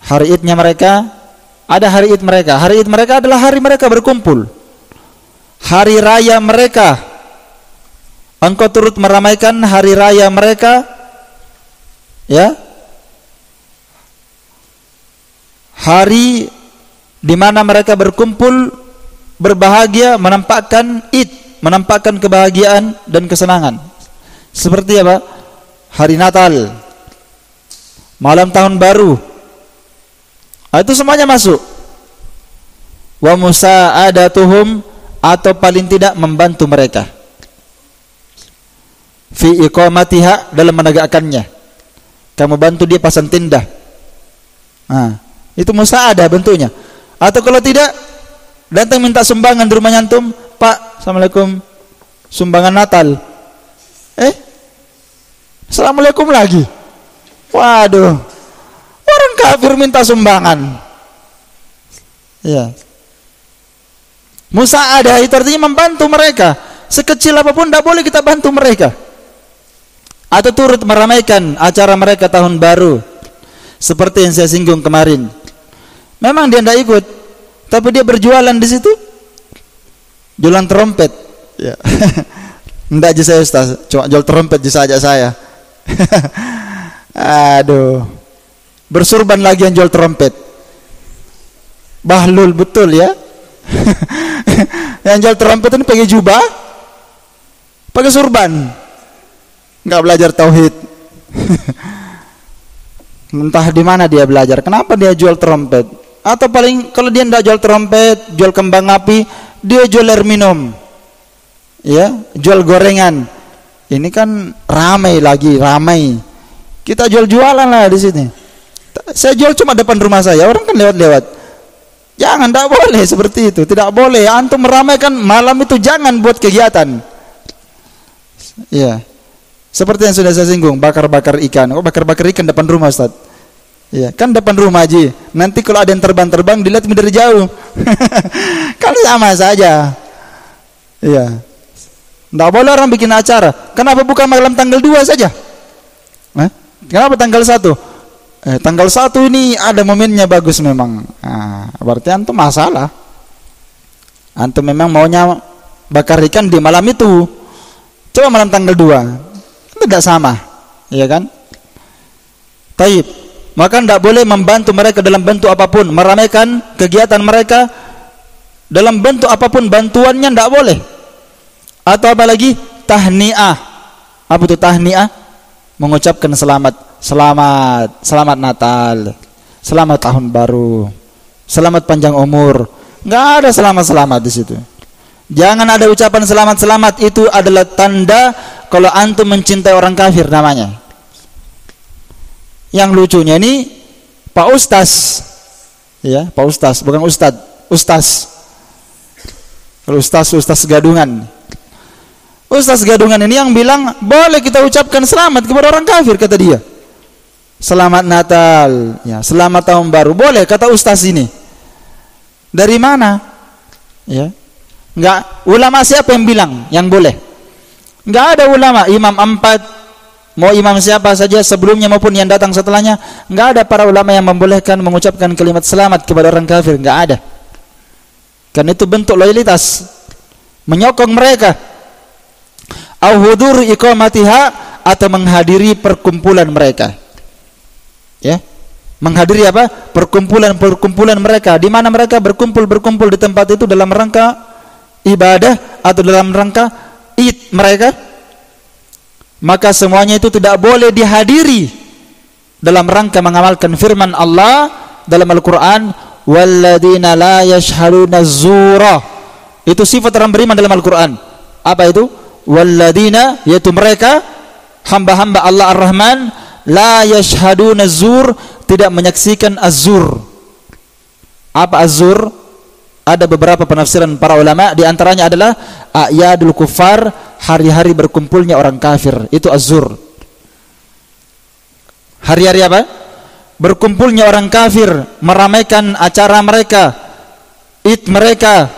Hari idnya mereka, ada hari id mereka. Hari id mereka adalah hari mereka berkumpul. Hari raya mereka, engkau turut meramaikan hari raya mereka, ya. Hari di mana mereka berkumpul, berbahagia, menampakkan id, menampakkan kebahagiaan dan kesenangan. Seperti apa? Hari Natal, malam tahun baru, itu semuanya masuk. Wa musa'adatuhum, atau paling tidak membantu mereka fi iqamatiha, dalam menegakkannya. Kamu bantu dia pasang tenda. Itu musa'adah bentuknya. Atau kalau tidak, datang minta sumbangan di rumahnya antum, Pak, assalamualaikum, sumbangan Natal. Assalamualaikum lagi. Waduh, orang kafir minta sumbangan. Ya. Musa'adah itu artinya membantu mereka. Sekecil apapun tidak boleh kita bantu mereka. Atau turut meramaikan acara mereka tahun baru, seperti yang saya singgung kemarin. Memang dia tidak ikut, tapi dia berjualan di situ, jualan trompet. Ya. Tidak aja saya Ustaz, cuma jual trompet saja saya. Aduh, bersurban lagi yang jual trompet. Bahlul betul ya. Yang jual trompet ini pakai jubah, pakai surban, nggak belajar tauhid. Entah di mana dia belajar. Kenapa dia jual trompet? Atau paling kalau dia tidak jual trompet, jual kembang api, dia jual air minum, ya, jual gorengan. Ini kan ramai lagi, ramai. Kita jual-jualan lah di sini. Saya jual cuma depan rumah saya, orang kan lewat-lewat. Jangan, tidak boleh seperti itu, tidak boleh. Antum meramaikan malam itu, jangan buat kegiatan. Ya, seperti yang sudah saya singgung, bakar-bakar ikan. Oh, bakar-bakar ikan depan rumah Ustaz. Ya, kan depan rumah aja. Nanti kalau ada yang terbang-terbang dilihat dari jauh. Kan sama saja. Iya. Tidak boleh orang bikin acara. Kenapa bukan malam tanggal 2 saja? Kenapa tanggal 1? Tanggal 1 ini ada momennya bagus memang. Berarti antum masalah. Antum memang maunya bakar ikan di malam itu. Coba malam tanggal 2. Tidak sama. Iya kan? Taib. Maka tidak boleh membantu mereka dalam bentuk apapun, meramaikan kegiatan mereka dalam bentuk apapun, bantuannya tidak boleh. Atau apa lagi? Tahniah. Apa itu tahniah? Mengucapkan selamat Natal, selamat tahun baru, selamat panjang umur. Nggak ada selamat di situ. Jangan ada ucapan selamat. Itu adalah tanda kalau antum mencintai orang kafir namanya. Yang lucunya ini Pak Ustaz, ya Pak Ustaz, bukan Ustaz. Kalau Ustaz gadungan. Ustaz gadungan ini yang bilang boleh kita ucapkan selamat kepada orang kafir, kata dia. Selamat Natal, ya, selamat tahun baru, boleh kata Ustaz ini. Dari mana? Ya, enggak, ulama siapa yang bilang yang boleh? Enggak ada ulama, Imam 4, mau imam siapa saja sebelumnya maupun yang datang setelahnya, enggak ada para ulama yang membolehkan mengucapkan kalimat selamat kepada orang kafir, enggak ada. Karena itu bentuk loyalitas, menyokong mereka. Au hudur iqamatiha, atau menghadiri perkumpulan mereka. Ya. Menghadiri apa? Perkumpulan mereka, di mana mereka berkumpul di tempat itu dalam rangka ibadah atau dalam rangka id mereka. Maka semuanya itu tidak boleh dihadiri dalam rangka mengamalkan firman Allah dalam Al-Qur'an, walladzina la yashhaduna zura. Itu sifat orang beriman dalam Al-Qur'an. Apa itu? Walladzina, yaitu mereka hamba-hamba Allah Ar-Rahman, la yashhaduna zur, tidak menyaksikan az-zur. Apa az-zur? Ada beberapa penafsiran para ulama, di antaranya adalah a'yadul kuffar, hari-hari berkumpulnya orang kafir, itu az-zur. Hari-hari apa? Berkumpulnya orang kafir, meramaikan acara mereka, id mereka,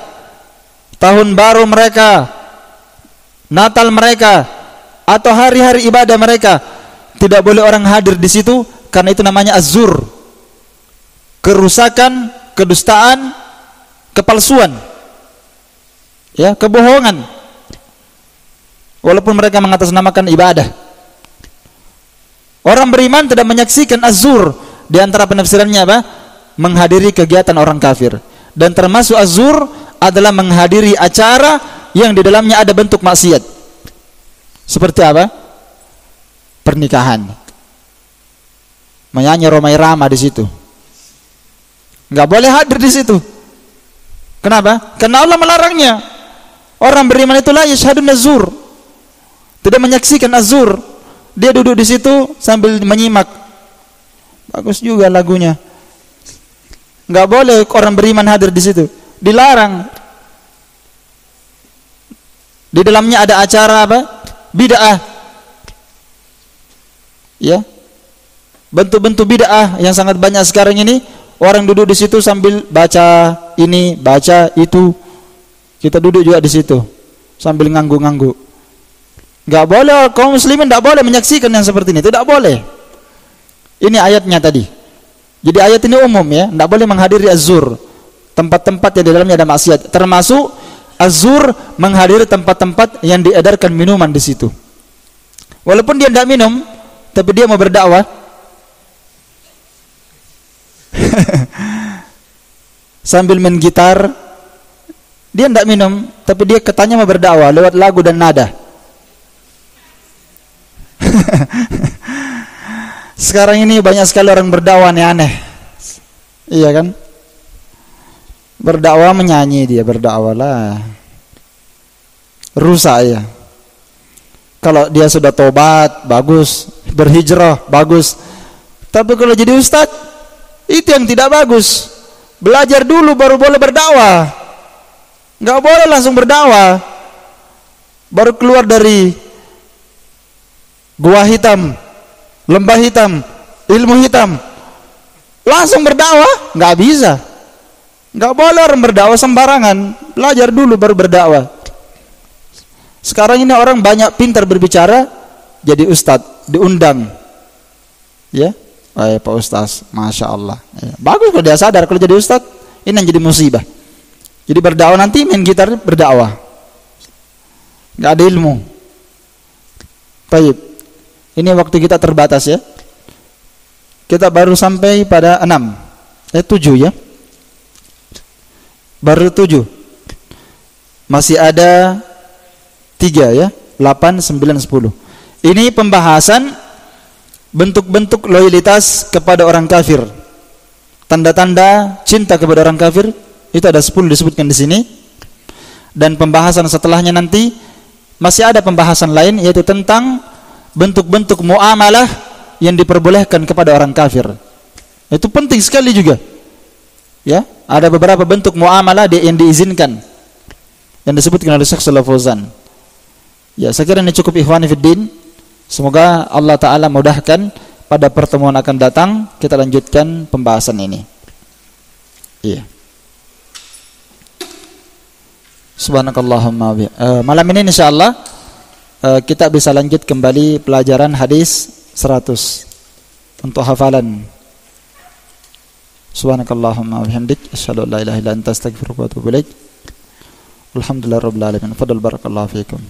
tahun baru mereka, Natal mereka, atau hari-hari ibadah mereka. Tidak boleh orang hadir di situ, karena itu namanya az-zur. Kerusakan, kedustaan, kepalsuan, ya, kebohongan. Walaupun mereka mengatasnamakan ibadah. Orang beriman tidak menyaksikan az-zur. Di antara penafsirannya apa? Menghadiri kegiatan orang kafir. Dan termasuk az-zur adalah menghadiri acara yang di dalamnya ada bentuk maksiat. Seperti apa? Pernikahan. Menyanyi Romai Rama di situ. Enggak boleh hadir di situ. Kenapa? Karena Allah melarangnya. Orang beriman itu la yashhadun az-zur. Tidak menyaksikan az-zur. Dia duduk di situ sambil menyimak. Bagus juga lagunya. Enggak boleh orang beriman hadir di situ. Dilarang. Di dalamnya ada acara apa? Bid'ah. Ya. Bentuk-bentuk bid'ah yang sangat banyak sekarang ini. Orang duduk di situ sambil baca ini, baca itu. Kita duduk juga di situ sambil ngangguk-ngangguk. Enggak boleh, kaum muslimin enggak boleh menyaksikan yang seperti ini. Tidak boleh. Ini ayatnya tadi. Jadi ayat ini umum ya, enggak boleh menghadiri az-zur. Tempat-tempat yang di dalamnya ada maksiat. Termasuk az-zur menghadiri tempat-tempat yang diedarkan minuman di situ. Walaupun dia tidak minum, tapi dia mau berdakwah. Sambil main gitar, dia tidak minum, tapi dia katanya mau berdakwah lewat lagu dan nada. Sekarang ini banyak sekali orang berdakwah aneh-aneh. Iya kan? Berdakwah menyanyi, dia berdakwah lah. Rusak ya. Kalau dia sudah tobat, bagus. Berhijrah, bagus. Tapi kalau jadi ustaz, itu yang tidak bagus. Belajar dulu baru boleh berdakwah. Enggak boleh langsung berdakwah. Baru keluar dari gua hitam, lembah hitam, ilmu hitam, langsung berdakwah, enggak bisa. Enggak boleh orang berdakwah sembarangan. Belajar dulu baru berdakwah. Sekarang ini orang banyak pintar berbicara, jadi ustadz, diundang. Ya, Pak Ustaz, Masya Allah. Ya, bagus kalau dia sadar, kalau jadi ustadz, ini yang jadi musibah. Jadi berdakwah nanti main gitar berdakwah. Enggak ada ilmu. Baik. Ini waktu kita terbatas ya. Kita baru sampai pada 7 ya. Baru 7. Masih ada 3 ya, 8, 9, 10. Ini pembahasan bentuk-bentuk loyalitas kepada orang kafir. Tanda-tanda cinta kepada orang kafir itu ada 10 disebutkan di sini. Dan pembahasan setelahnya nanti masih ada pembahasan lain, yaitu tentang bentuk-bentuk muamalah yang diperbolehkan kepada orang kafir. Itu penting sekali juga. Ya, ada beberapa bentuk muamalah yang diizinkan yang disebutkan oleh Syekh Shalih Fauzan. Ya, saya kira ini cukup ikhwani fiddin. Semoga Allah Ta'ala mudahkan pada pertemuan akan datang kita lanjutkan pembahasan ini. Iya. Subhanakallahumma malam ini insyaallah kita bisa lanjut kembali pelajaran hadis 100 untuk hafalan. Subhanakallahumma wa bihamdik asyhadu an la ilaha illa anta astaghfiruka wa atubu ilaik. Alhamdulillahirabbil alamin. Fadal barakallahu fiikum.